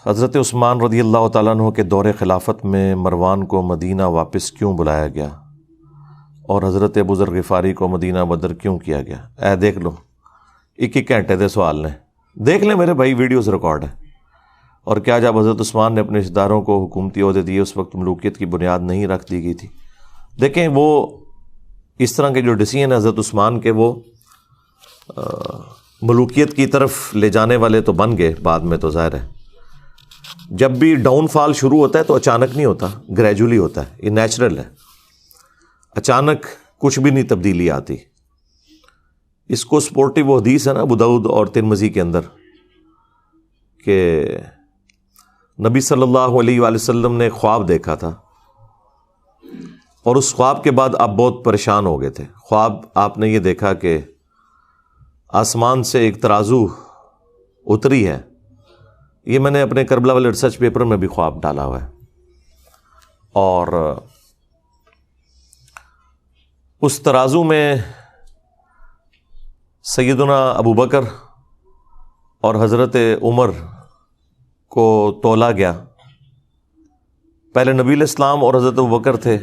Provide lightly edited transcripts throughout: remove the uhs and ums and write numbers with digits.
حضرت عثمان رضی اللہ تعالیٰ عنہ کے دور خلافت میں مروان کو مدینہ واپس کیوں بلایا گیا اور حضرت ابو ذر غفاری کو مدینہ بدر کیوں کیا گیا؟ دیکھ لو، ایک گھنٹے دے سوال نے، دیکھ لیں میرے بھائی، ویڈیوز ریکارڈ ہے۔ اور کیا جب حضرت عثمان نے اپنے رشتہ داروں کو حکومتی عہدے دیے اس وقت ملوکیت کی بنیاد نہیں رکھ دی گئی تھی؟ دیکھیں، وہ اس طرح کے جو ڈیسیژن حضرت عثمان کے وہ ملوکیت کی طرف لے جانے والے تو بن گئے بعد میں، تو ظاہر ہے جب بھی ڈاؤن فال شروع ہوتا ہے تو اچانک نہیں ہوتا، گریجولی ہوتا ہے، یہ نیچرل ہے، اچانک کچھ بھی نہیں تبدیلی آتی۔ اس کو سپورٹیو حدیث ہے نا ابو داؤد اور ترمذی کے اندر کہ نبی صلی اللہ علیہ وآلہ وسلم نے خواب دیکھا تھا اور اس خواب کے بعد آپ بہت پریشان ہو گئے تھے۔ خواب آپ نے یہ دیکھا کہ آسمان سے ایک ترازو اتری ہے، یہ میں نے اپنے کربلا والے ریسرچ پیپر میں بھی خواب ڈالا ہوا ہے، اور اس ترازو میں سیدنا ابو بکر اور حضرت عمر کو تولا گیا۔ پہلے نبی الاسلام اور حضرت ابو بکر تھے،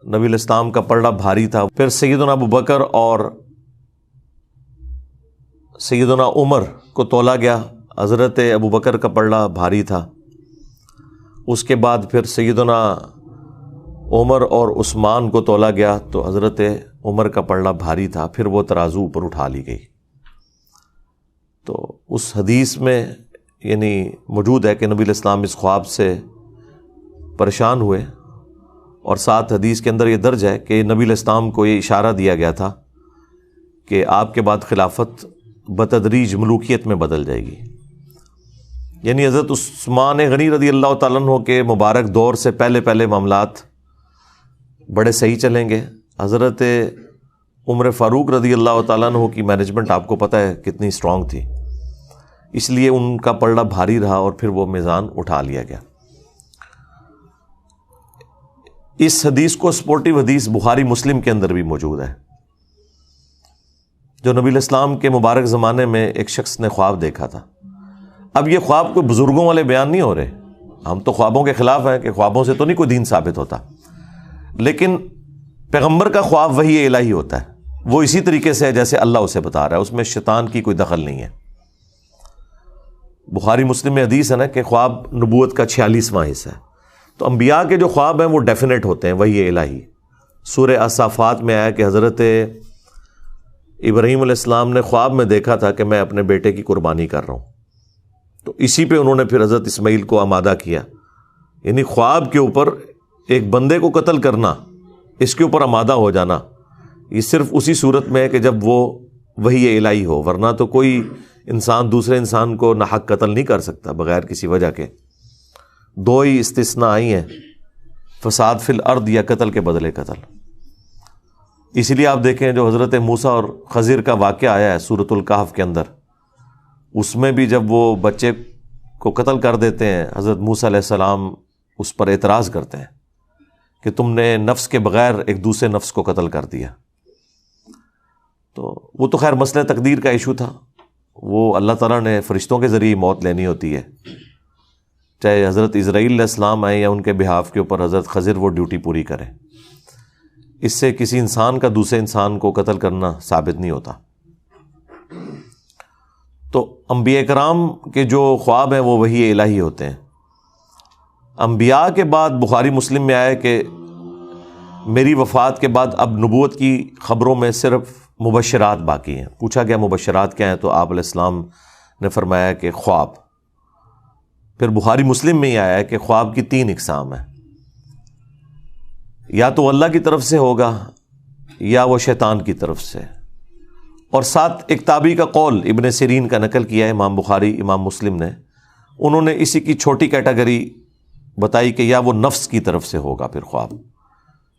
نبی الاسلام کا پلڑا بھاری تھا، پھر سیدنا ابو بکر اور سیدنا عمر کو تولا گیا، حضرت ابو بکر کا پلڑا بھاری تھا، اس کے بعد پھر سیدنا عمر اور عثمان کو تولا گیا تو حضرت عمر کا پلڑا بھاری تھا، پھر وہ ترازو اوپر اٹھا لی گئی۔ تو اس حدیث میں یعنی موجود ہے کہ نبی الاسلام اس خواب سے پریشان ہوئے، اور ساتھ حدیث کے اندر یہ درج ہے کہ نبی الاسلام کو یہ اشارہ دیا گیا تھا کہ آپ کے بعد خلافت بتدریج ملوکیت میں بدل جائے گی۔ یعنی حضرت عثمان غنی رضی اللہ تعالیٰ عنہ کے مبارک دور سے پہلے معاملات بڑے صحیح چلیں گے۔ حضرت عمر فاروق رضی اللہ تعالیٰ عنہ کی مینجمنٹ آپ کو پتہ ہے کتنی اسٹرانگ تھی، اس لیے ان کا پلڑا بھاری رہا اور پھر وہ میزان اٹھا لیا گیا۔ اس حدیث کو سپورٹیو حدیث بخاری مسلم کے اندر بھی موجود ہے، جو نبی الاسلام کے مبارک زمانے میں ایک شخص نے خواب دیکھا تھا۔ اب یہ خواب کوئی بزرگوں والے بیان نہیں ہو رہے، ہم تو خوابوں کے خلاف ہیں کہ خوابوں سے تو نہیں کوئی دین ثابت ہوتا، لیکن پیغمبر کا خواب وحی الہی ہوتا ہے، وہ اسی طریقے سے ہے جیسے اللہ اسے بتا رہا ہے، اس میں شیطان کی کوئی دخل نہیں ہے۔ بخاری مسلم میں حدیث ہے نا کہ خواب نبوت کا 46واں حصہ ہے، تو انبیاء کے جو خواب ہیں وہ ڈیفینیٹ ہوتے ہیں، وحی الہی۔ سورہ الصافات میں آیا کہ حضرت ابراہیم علیہ السلام نے خواب میں دیکھا تھا کہ میں اپنے بیٹے کی قربانی کر رہا ہوں، تو اسی پہ انہوں نے پھر حضرت اسماعیل کو آمادہ کیا۔ یعنی خواب کے اوپر ایک بندے کو قتل کرنا، اس کے اوپر آمادہ ہو جانا، یہ صرف اسی صورت میں ہے کہ جب وہ وحی الہی ہو، ورنہ تو کوئی انسان دوسرے انسان کو ناحق قتل نہیں کر سکتا بغیر کسی وجہ کے۔ دو ہی استثناء آئی ہیں، فساد فی الارض یا قتل کے بدلے قتل۔ اسی لیے آپ دیکھیں جو حضرت موسیٰ اور خضر کا واقعہ آیا ہے سورۃ الکہف کے اندر، اس میں بھی جب وہ بچے کو قتل کر دیتے ہیں، حضرت موسیٰ علیہ السلام اس پر اعتراض کرتے ہیں کہ تم نے نفس کے بغیر ایک دوسرے نفس کو قتل کر دیا۔ تو وہ تو خیر مسئلہ تقدیر کا ایشو تھا، وہ اللہ تعالیٰ نے فرشتوں کے ذریعے موت لینی ہوتی ہے، چاہے حضرت اسرائیل علیہ السلام آئے یا ان کے بہاف کے اوپر حضرت خضر وہ ڈیوٹی پوری کریں۔ اس سے کسی انسان کا دوسرے انسان کو قتل کرنا ثابت نہیں ہوتا۔ تو انبیاء کرام کے جو خواب ہیں وہ وحی الہی ہوتے ہیں۔ انبیاء کے بعد بخاری مسلم میں آیا کہ میری وفات کے بعد اب نبوت کی خبروں میں صرف مبشرات باقی ہیں۔ پوچھا گیا مبشرات کیا ہیں، تو آپ علیہ السلام نے فرمایا کہ خواب۔ پھر بخاری مسلم میں ہی آیا ہے کہ خواب کی 3 اقسام ہیں، یا تو اللہ کی طرف سے ہوگا یا وہ شیطان کی طرف سے، اور ساتھ ایک تابعی کا قول ابن سیرین کا نقل کیا ہے امام بخاری امام مسلم نے، انہوں نے اسی کی چھوٹی کیٹیگری بتائی کہ یا وہ نفس کی طرف سے ہوگا پھر خواب،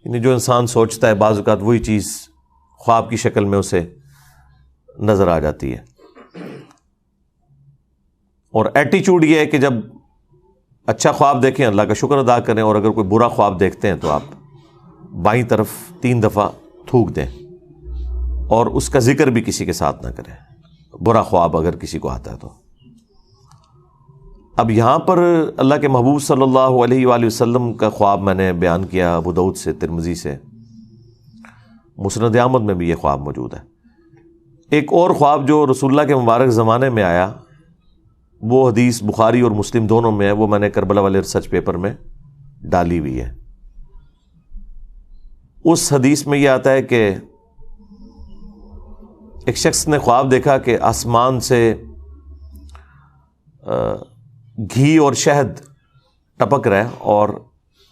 یعنی جو انسان سوچتا ہے بعض اوقات وہی چیز خواب کی شکل میں اسے نظر آ جاتی ہے۔ اور ایٹیچیوڈ یہ ہے کہ جب اچھا خواب دیکھیں اللہ کا شکر ادا کریں، اور اگر کوئی برا خواب دیکھتے ہیں تو آپ بائیں طرف 3 دفعہ تھوک دیں، اور اس کا ذکر بھی کسی کے ساتھ نہ کریں، برا خواب اگر کسی کو آتا ہے تو۔ اب یہاں پر اللہ کے محبوب صلی اللہ علیہ وآلہ وسلم کا خواب میں نے بیان کیا، ابو داؤد سے، ترمذی سے، مسند احمد میں بھی یہ خواب موجود ہے۔ ایک اور خواب جو رسول اللہ کے مبارک زمانے میں آیا، وہ حدیث بخاری اور مسلم دونوں میں ہے، وہ میں نے کربلا والے ریسرچ پیپر میں ڈالی ہوئی ہے۔ اس حدیث میں یہ آتا ہے کہ ایک شخص نے خواب دیکھا کہ آسمان سے گھی اور شہد ٹپک رہا ہے اور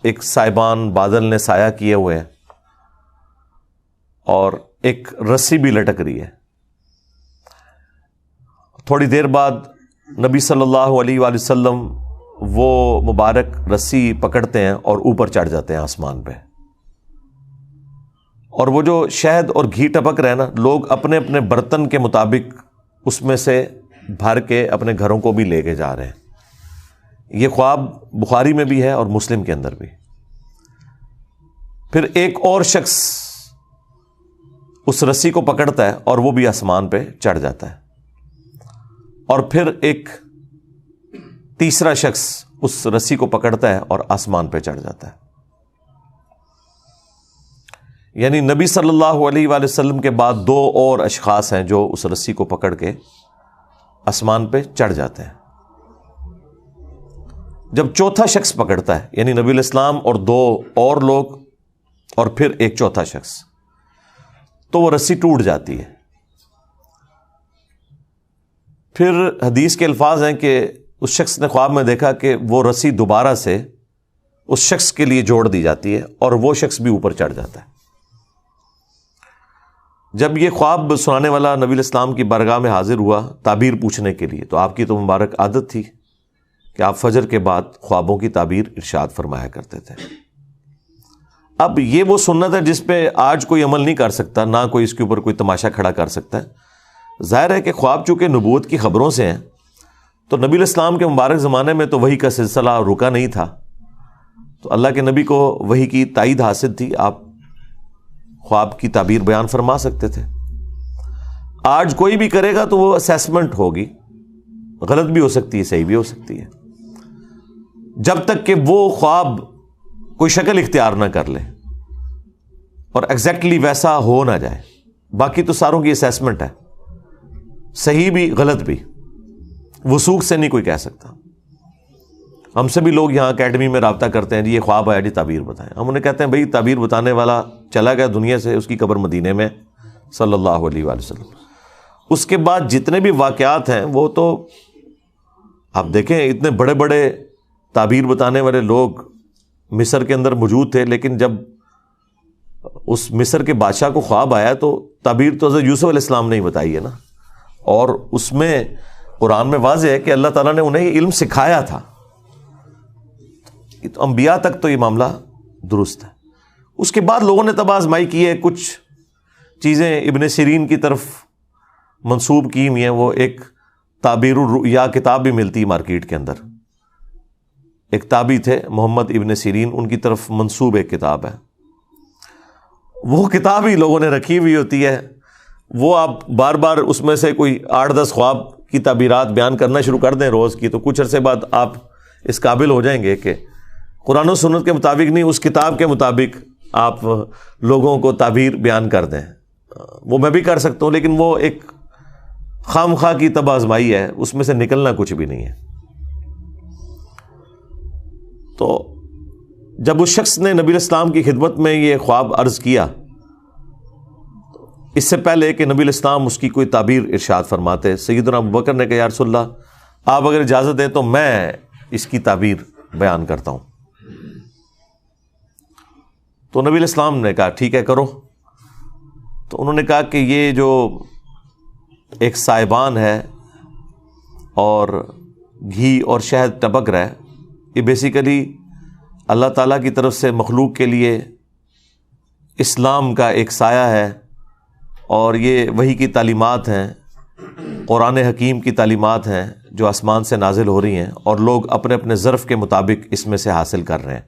ایک سائبان بادل نے سایہ کیے ہوئے ہیں اور ایک رسی بھی لٹک رہی ہے۔ تھوڑی دیر بعد نبی صلی اللہ علیہ وآلہ وسلم وہ مبارک رسی پکڑتے ہیں اور اوپر چڑھ جاتے ہیں آسمان پہ، اور وہ جو شہد اور گھی ٹپک رہے ہیں نا، لوگ اپنے اپنے برتن کے مطابق اس میں سے بھر کے اپنے گھروں کو بھی لے کے جا رہے ہیں۔ یہ خواب بخاری میں بھی ہے اور مسلم کے اندر بھی۔ پھر ایک اور شخص اس رسی کو پکڑتا ہے اور وہ بھی آسمان پہ چڑھ جاتا ہے، اور پھر ایک تیسرا شخص اس رسی کو پکڑتا ہے اور آسمان پہ چڑھ جاتا ہے۔ یعنی نبی صلی اللہ علیہ وآلہ وسلم کے بعد دو اور اشخاص ہیں جو اس رسی کو پکڑ کے آسمان پہ چڑھ جاتے ہیں۔ جب چوتھا شخص پکڑتا ہے، یعنی نبی علیہ السلام اور دو اور لوگ اور پھر ایک چوتھا شخص، تو وہ رسی ٹوٹ جاتی ہے۔ پھر حدیث کے الفاظ ہیں کہ اس شخص نے خواب میں دیکھا کہ وہ رسی دوبارہ سے اس شخص کے لیے جوڑ دی جاتی ہے اور وہ شخص بھی اوپر چڑھ جاتا ہے۔ جب یہ خواب سنانے والا نبی علیہ السلام کی بارگاہ میں حاضر ہوا تعبیر پوچھنے کے لیے، تو آپ کی تو مبارک عادت تھی کہ آپ فجر کے بعد خوابوں کی تعبیر ارشاد فرمایا کرتے تھے۔ اب یہ وہ سنت ہے جس پہ آج کوئی عمل نہیں کر سکتا، نہ کوئی اس کے اوپر کوئی تماشا کھڑا کر سکتا ہے۔ ظاہر ہے کہ خواب چونکہ نبوت کی خبروں سے ہیں، تو نبی علیہ السلام کے مبارک زمانے میں تو وحی کا سلسلہ رکا نہیں تھا، تو اللہ کے نبی کو وحی کی تائید حاصل تھی، آپ خواب کی تعبیر بیان فرما سکتے تھے۔ آج کوئی بھی کرے گا تو وہ اسیسمنٹ ہوگی، غلط بھی ہو سکتی ہے، صحیح بھی ہو سکتی ہے، جب تک کہ وہ خواب کوئی شکل اختیار نہ کر لے اور ایگزیکٹلی ویسا ہو نہ جائے۔ باقی تو ساروں کی اسیسمنٹ ہے، صحیح بھی غلط بھی، وثوق سے نہیں کوئی کہہ سکتا۔ ہم سے بھی لوگ یہاں اکیڈمی میں رابطہ کرتے ہیں، جی یہ خواب آیا، جی تعبیر بتائیں۔ ہم انہیں کہتے ہیں بھائی تعبیر بتانے والا چلا گیا دنیا سے، اس کی قبر مدینے میں صلی اللہ علیہ وآلہ وسلم۔ اس کے بعد جتنے بھی واقعات ہیں وہ تو آپ دیکھیں، اتنے بڑے بڑے تعبیر بتانے والے لوگ مصر کے اندر موجود تھے، لیکن جب اس مصر کے بادشاہ کو خواب آیا تو تعبیر تو حضرت یوسف علیہ السلام نے ہی بتائی ہے نا، اور اس میں قرآن میں واضح ہے کہ اللہ تعالیٰ نے انہیں علم سکھایا تھا۔ تو انبیاء تک تو یہ معاملہ درست ہے۔ اس کے بعد لوگوں نے تب آزمائی کی ہے، کچھ چیزیں ابن سیرین کی طرف منسوب کی ہوئی ہیں، وہ ایک تعبیر الرؤیا کتاب بھی ملتی مارکیٹ کے اندر، ایک تابعی تھے محمد ابن سیرین، ان کی طرف منسوب ایک کتاب ہے، وہ کتاب ہی لوگوں نے رکھی ہوئی ہوتی ہے، وہ آپ بار بار اس میں سے کوئی 8-10 خواب کی تعبیرات بیان کرنا شروع کر دیں روز کی، تو کچھ عرصے بعد آپ اس قابل ہو جائیں گے کہ قرآن و سنت کے مطابق نہیں، اس کتاب کے مطابق آپ لوگوں کو تعبیر بیان کر دیں۔ وہ میں بھی کر سکتا ہوں، لیکن وہ ایک خام خواہ کی تب آزمائی ہے، اس میں سے نکلنا کچھ بھی نہیں ہے۔ تو جب اس شخص نے نبی علیہ السلام کی خدمت میں یہ خواب عرض کیا، اس سے پہلے کہ نبی علیہ السلام اس کی کوئی تعبیر ارشاد فرماتے، سیدنا ابوبکر نے کہا یا رسول اللہ، آپ اگر اجازت دیں تو میں اس کی تعبیر بیان کرتا ہوں۔ تو نبی علیہ السلام نے کہا ٹھیک ہے کرو۔ تو انہوں نے کہا کہ یہ جو ایک سائبان ہے اور گھی اور شہد ٹپک رہا ہے، یہ بیسیکلی اللہ تعالیٰ کی طرف سے مخلوق کے لیے اسلام کا ایک سایہ ہے، اور یہ وحی کی تعلیمات ہیں، قرآن حکیم کی تعلیمات ہیں جو آسمان سے نازل ہو رہی ہیں، اور لوگ اپنے اپنے ظرف کے مطابق اس میں سے حاصل کر رہے ہیں۔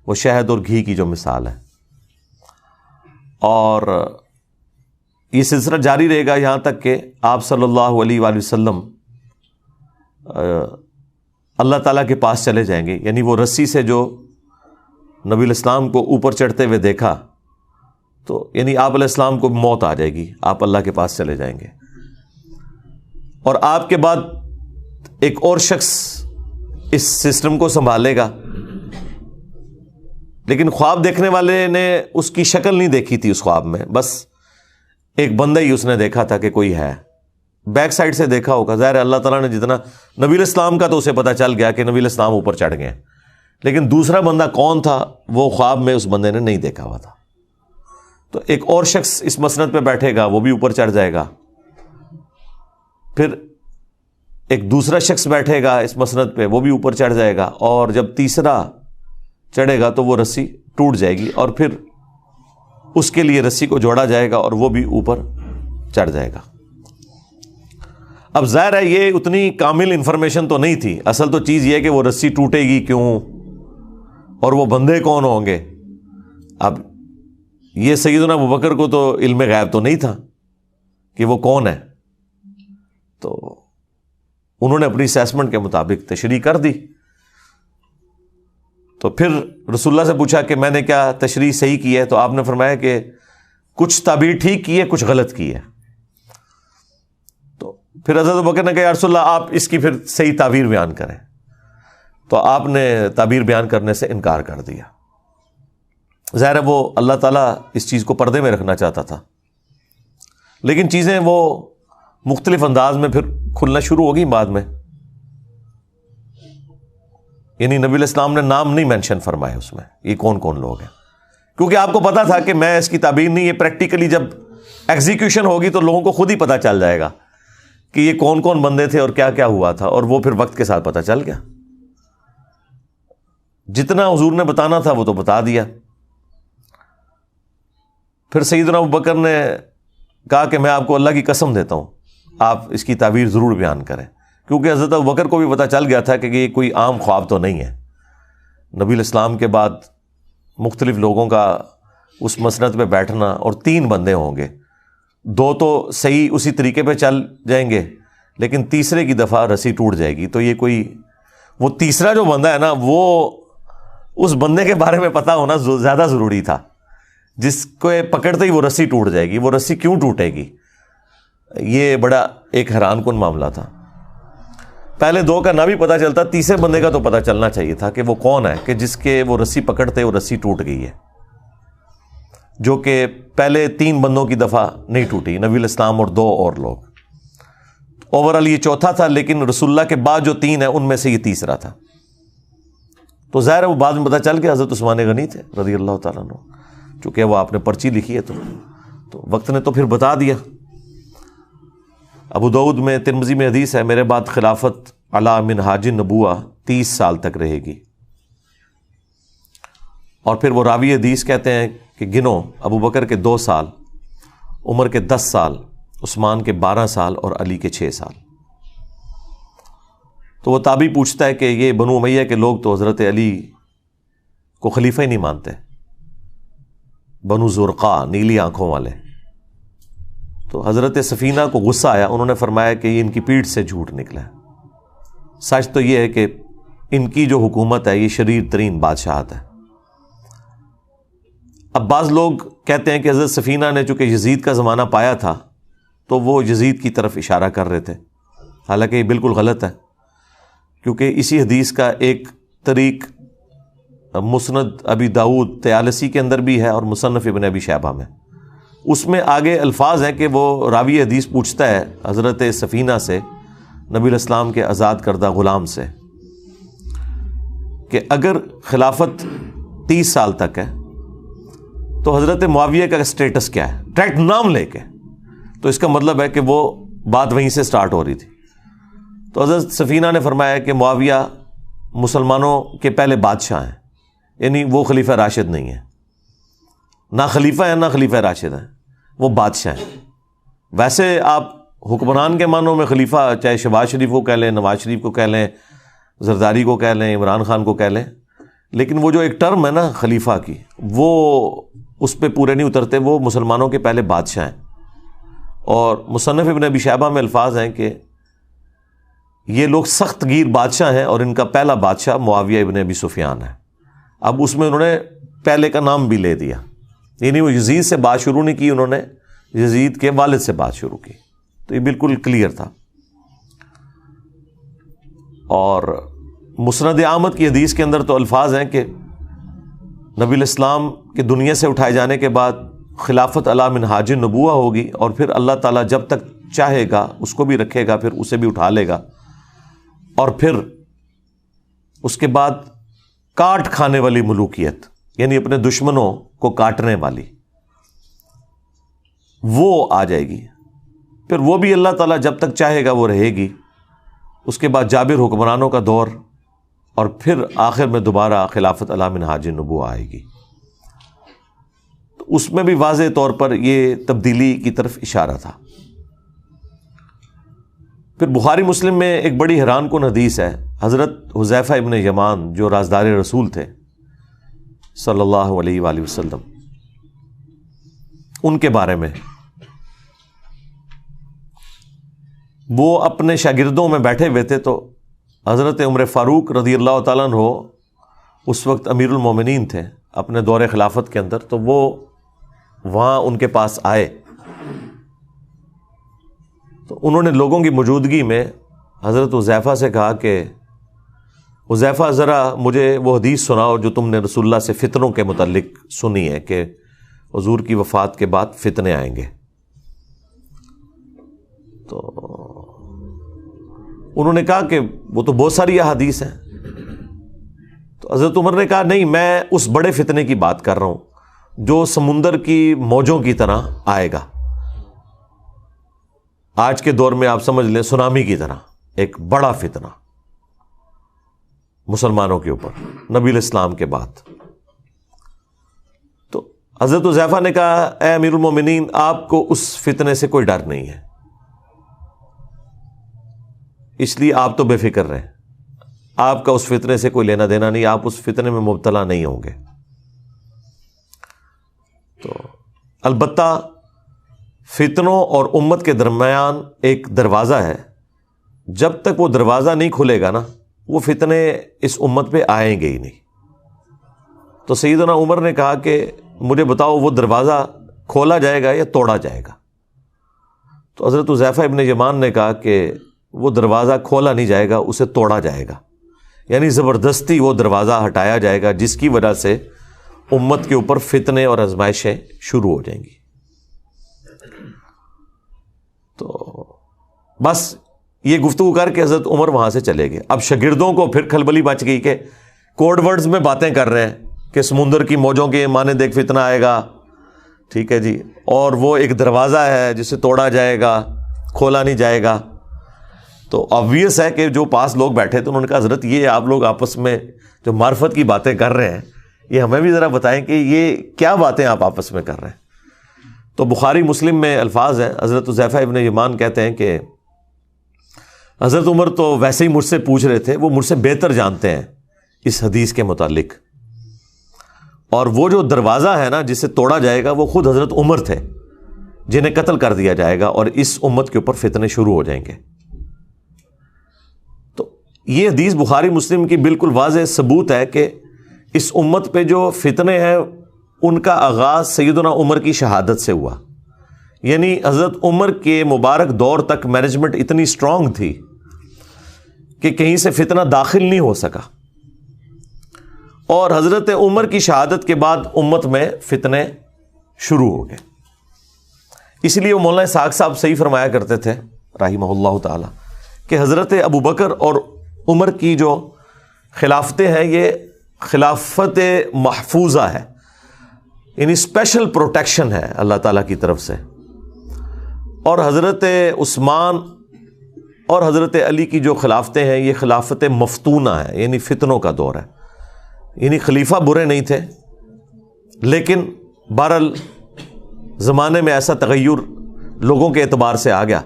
وہ شہد اور گھی کی جو مثال ہے، اور یہ سلسلہ جاری رہے گا یہاں تک کہ آپ صلی اللہ علیہ وآلہ وسلم اللہ تعالیٰ کے پاس چلے جائیں گے. یعنی وہ رسی سے جو نبی علیہ السلام کو اوپر چڑھتے ہوئے دیکھا تو یعنی آپ علیہ السلام کو موت آ جائے گی, آپ اللہ کے پاس چلے جائیں گے. اور آپ کے بعد ایک اور شخص اس سسٹم کو سنبھالے گا, لیکن خواب دیکھنے والے نے اس کی شکل نہیں دیکھی تھی اس خواب میں, بس ایک بندہ ہی اس نے دیکھا تھا کہ کوئی ہے, بیک سائڈ سے دیکھا ہوگا. ظاہر ہے اللہ تعالیٰ نے جتنا نبی علیہ السلام کا تو اسے پتہ چل گیا کہ نبی علیہ السلام اوپر چڑھ گئے, لیکن دوسرا بندہ کون تھا وہ خواب میں اس بندے نے نہیں دیکھا ہوا تھا. تو ایک اور شخص اس مسند پہ بیٹھے گا, وہ بھی اوپر چڑھ جائے گا. پھر ایک دوسرا شخص بیٹھے گا اس مسند پہ, وہ بھی اوپر چڑھ جائے گا. اور جب تیسرا چڑھے گا تو وہ رسی ٹوٹ جائے گی, اور پھر اس کے لیے رسی کو جوڑا جائے گا اور وہ بھی اوپر چڑھ جائے گا. اب ظاہر ہے یہ اتنی کامل انفارمیشن تو نہیں تھی. اصل تو چیز یہ کہ وہ رسی ٹوٹے گی کیوں اور وہ بندے کون ہوں گے. اب یہ سیدنا ابوبکر کو تو علم غیب تو نہیں تھا کہ وہ کون ہے, تو انہوں نے اپنی اسیسمنٹ کے مطابق تشریح کر دی. تو پھر رسول اللہ سے پوچھا کہ میں نے کیا تشریح صحیح کی ہے, تو آپ نے فرمایا کہ کچھ تعبیر ٹھیک کی ہے, کچھ غلط کی ہے. تو پھر حضرت ابوبکر نے کہا یا رسول اللہ آپ اس کی پھر صحیح تعبیر بیان کریں. تو آپ نے تعبیر بیان کرنے سے انکار کر دیا. ظاہر ہے وہ اللہ تعالیٰ اس چیز کو پردے میں رکھنا چاہتا تھا, لیکن چیزیں وہ مختلف انداز میں پھر کھلنا شروع ہوگی بعد میں. یعنی نبی علیہ السلام نے نام نہیں مینشن فرمائے اس میں, یہ کون کون لوگ ہیں, کیونکہ آپ کو پتا تھا کہ میں اس کی تعبیر نہیں, یہ پریکٹیکلی جب ایگزیکیوشن ہوگی تو لوگوں کو خود ہی پتا چل جائے گا کہ یہ کون کون بندے تھے اور کیا کیا ہوا تھا, اور وہ پھر وقت کے ساتھ پتا چل گیا. جتنا حضور نے بتانا تھا وہ تو بتا دیا. پھر سیدنا ابوبکر نے کہا کہ میں آپ کو اللہ کی قسم دیتا ہوں آپ اس کی تعبیر ضرور بیان کریں, کیونکہ حضرت ابوبکر کو بھی پتہ چل گیا تھا کہ یہ کوئی عام خواب تو نہیں ہے. نبی علیہ السلام کے بعد مختلف لوگوں کا اس مسند پہ بیٹھنا, اور 3 بندے ہوں گے, 2 تو صحیح اسی طریقے پہ چل جائیں گے, لیکن تیسرے کی دفعہ رسی ٹوٹ جائے گی. تو یہ کوئی وہ تیسرا جو بندہ ہے نا, وہ اس بندے کے بارے میں پتہ ہونا زیادہ ضروری تھا, جس کو پکڑتے ہی وہ رسی ٹوٹ جائے گی. وہ رسی کیوں ٹوٹے گی, یہ بڑا ایک حیران کن معاملہ تھا. پہلے 2 کا نہ بھی پتہ چلتا, تیسرے بندے کا تو پتہ چلنا چاہیے تھا کہ وہ کون ہے کہ جس کے وہ رسی پکڑتے وہ رسی ٹوٹ گئی ہے, جو کہ پہلے 3 بندوں کی دفعہ نہیں ٹوٹی, نبی علیہ السلام اور 2 اور لوگ. اوورآل یہ چوتھا تھا, لیکن رسول اللہ کے بعد جو 3 ہیں ان میں سے یہ تیسرا تھا. تو ظاہر ہے وہ بعد میں پتہ چل کے حضرت عثمان غنی تھے رضی اللہ تعالیٰ عنہ, چونکہ وہ آپ نے پرچی لکھی ہے تو وقت نے تو پھر بتا دیا. ابو داؤد میں ترمذی میں حدیث ہے, میرے بعد خلافت علی منہاج النبوہ 30 سال تک رہے گی. اور پھر وہ راوی حدیث کہتے ہیں کہ گنو, ابو بکر کے 2 سال, عمر کے 10 سال, عثمان کے 12 سال اور علی کے 6 سال. تو وہ تابعی پوچھتا ہے کہ یہ بنو امیہ کے لوگ تو حضرت علی کو خلیفہ ہی نہیں مانتے, بنو زرقا نیلی آنکھوں والے. تو حضرت سفینہ کو غصہ آیا, انہوں نے فرمایا کہ یہ ان کی پیٹھ سے جھوٹ نکلا ہے. سچ تو یہ ہے کہ ان کی جو حکومت ہے یہ شریر ترین بادشاہت ہے. اب بعض لوگ کہتے ہیں کہ حضرت سفینہ نے چونکہ یزید کا زمانہ پایا تھا تو وہ یزید کی طرف اشارہ کر رہے تھے, حالانکہ یہ بالکل غلط ہے, کیونکہ اسی حدیث کا ایک طریق مسند ابی داؤد طیالسی کے اندر بھی ہے اور مصنف ابن ابی شیبہ میں. اس میں آگے الفاظ ہیں کہ وہ راوی حدیث پوچھتا ہے حضرت سفینہ سے, نبی علیہ السلام کے آزاد کردہ غلام سے, کہ اگر خلافت 30 سال تک ہے تو حضرت معاویہ کا اسٹیٹس کیا ہے, ڈائریکٹ نام لے کے. تو اس کا مطلب ہے کہ وہ بات وہیں سے سٹارٹ ہو رہی تھی. تو حضرت سفینہ نے فرمایا کہ معاویہ مسلمانوں کے پہلے بادشاہ ہیں, یعنی وہ خلیفہ راشد نہیں ہے, نہ خلیفہ ہے نہ خلیفہ راشد ہیں, وہ بادشاہ ہیں. ویسے آپ حکمران کے معنوں میں خلیفہ چاہے شہباز شریف کو کہہ لیں, نواز شریف کو کہہ لیں, زرداری کو کہہ لیں, عمران خان کو کہہ لیں, لیکن وہ جو ایک ٹرم ہے نا خلیفہ کی, وہ اس پہ پورے نہیں اترتے. وہ مسلمانوں کے پہلے بادشاہ ہیں. اور مصنف ابن ابی شیبہ میں الفاظ ہیں کہ یہ لوگ سخت گیر بادشاہ ہیں اور ان کا پہلا بادشاہ معاویہ ابن ابی سفیان ہے. اب اس میں انہوں نے پہلے کا نام بھی لے دیا، یعنی وہ یزید سے بات شروع نہیں کی، انہوں نے یزید کے والد سے بات شروع کی. تو یہ بالکل کلیئر تھا. اور مسند احمد کی حدیث کے اندر تو الفاظ ہیں کہ نبی الاسلام کے دنیا سے اٹھائے جانے کے بعد خلافت علی منہاج النبوہ ہوگی، اور پھر اللہ تعالیٰ جب تک چاہے گا اس کو بھی رکھے گا، پھر اسے بھی اٹھا لے گا، اور پھر اس کے بعد کاٹ کھانے والی ملوکیت، یعنی اپنے دشمنوں کو کاٹنے والی، وہ آ جائے گی. پھر وہ بھی اللہ تعالیٰ جب تک چاہے گا وہ رہے گی. اس کے بعد جابر حکمرانوں کا دور، اور پھر آخر میں دوبارہ خلافت علی منہاج النبوہ آئے گی. تو اس میں بھی واضح طور پر یہ تبدیلی کی طرف اشارہ تھا. پھر بخاری مسلم میں ایک بڑی حیران کن حدیث ہے. حضرت حذیفہ ابن یمان جو رازدار رسول تھے صلی اللہ علیہ وآلہ وسلم، ان کے بارے میں وہ اپنے شاگردوں میں بیٹھے ہوئے تھے. تو حضرت عمر فاروق رضی اللہ تعالیٰ عنہ اس وقت امیر المومنین تھے اپنے دور خلافت کے اندر. تو وہ وہاں ان کے پاس آئے، تو انہوں نے لوگوں کی موجودگی میں حضرت حذیفہ سے کہا کہ حذیفہ ذرا مجھے وہ حدیث سناؤ جو تم نے رسول اللہ سے فتنوں کے متعلق سنی ہے کہ حضور کی وفات کے بعد فتنے آئیں گے. تو انہوں نے کہا کہ وہ تو بہت ساری احادیث ہیں. تو حضرت عمر نے کہا نہیں، میں اس بڑے فتنے کی بات کر رہا ہوں جو سمندر کی موجوں کی طرح آئے گا. آج کے دور میں آپ سمجھ لیں سونامی کی طرح ایک بڑا فتنہ مسلمانوں کے اوپر نبی الاسلام کے بعد. تو حضرت حذیفہ نے کہا اے امیر المومنین، آپ کو اس فتنے سے کوئی ڈر نہیں ہے، اس لیے آپ تو بے فکر رہیں، آپ کا اس فتنے سے کوئی لینا دینا نہیں، آپ اس فتنے میں مبتلا نہیں ہوں گے. تو البتہ فتنوں اور امت کے درمیان ایک دروازہ ہے، جب تک وہ دروازہ نہیں کھلے گا نا وہ فتنے اس امت پہ آئیں گے ہی نہیں. تو سیدنا عمر نے کہا کہ مجھے بتاؤ وہ دروازہ کھولا جائے گا یا توڑا جائے گا؟ تو حضرت حذیفہ ابن یمان نے کہا کہ وہ دروازہ کھولا نہیں جائے گا، اسے توڑا جائے گا، یعنی زبردستی وہ دروازہ ہٹایا جائے گا جس کی وجہ سے امت کے اوپر فتنے اور آزمائشیں شروع ہو جائیں گی. تو بس یہ گفتگو کر کے حضرت عمر وہاں سے چلے گئے. اب شاگردوں کو پھر کھلبلی مچ گئی کہ کوڈ ورڈز میں باتیں کر رہے ہیں کہ سمندر کی موجوں کے مانے دیکھ فتنہ آئے گا، ٹھیک ہے جی، اور وہ ایک دروازہ ہے جسے توڑا جائے گا، کھولا نہیں جائے گا. تو آبویس ہے کہ جو پاس لوگ بیٹھے تھے انہوں نے کہا حضرت یہ آپ لوگ آپس میں جو معرفت کی باتیں کر رہے ہیں یہ ہمیں بھی ذرا بتائیں کہ یہ کیا باتیں آپ آپس میں کر رہے ہیں. تو بخاری مسلم میں الفاظ ہیں، حضرت حذیفہ ابن یمان کہتے ہیں کہ حضرت عمر تو ویسے ہی مجھ سے پوچھ رہے تھے، وہ مجھ سے بہتر جانتے ہیں اس حدیث کے متعلق، اور وہ جو دروازہ ہے نا جسے توڑا جائے گا وہ خود حضرت عمر تھے جنہیں قتل کر دیا جائے گا اور اس امت کے اوپر فتنے شروع ہو جائیں گے. تو یہ حدیث بخاری مسلم کی بالکل واضح ثبوت ہے کہ اس امت پہ جو فتنے ہیں ان کا آغاز سیدنا عمر کی شہادت سے ہوا. یعنی حضرت عمر کے مبارک دور تک مینجمنٹ اتنی اسٹرانگ تھی کہ کہیں سے فتنہ داخل نہیں ہو سکا، اور حضرت عمر کی شہادت کے بعد امت میں فتنے شروع ہو گئے. اس لیے وہ مولانا اسحاق صاحب صحیح فرمایا کرتے تھے رحمہ اللہ تعالی کہ حضرت ابو بکر اور عمر کی جو خلافتیں ہیں یہ خلافت محفوظہ ہے، یعنی اسپیشل پروٹیکشن ہے اللہ تعالیٰ کی طرف سے. اور حضرت عثمان اور حضرت علی کی جو خلافتیں ہیں یہ خلافت مفتونہ ہے، یعنی فتنوں کا دور ہے. یعنی خلیفہ برے نہیں تھے، لیکن بہرحال زمانے میں ایسا تغیر لوگوں کے اعتبار سے آ گیا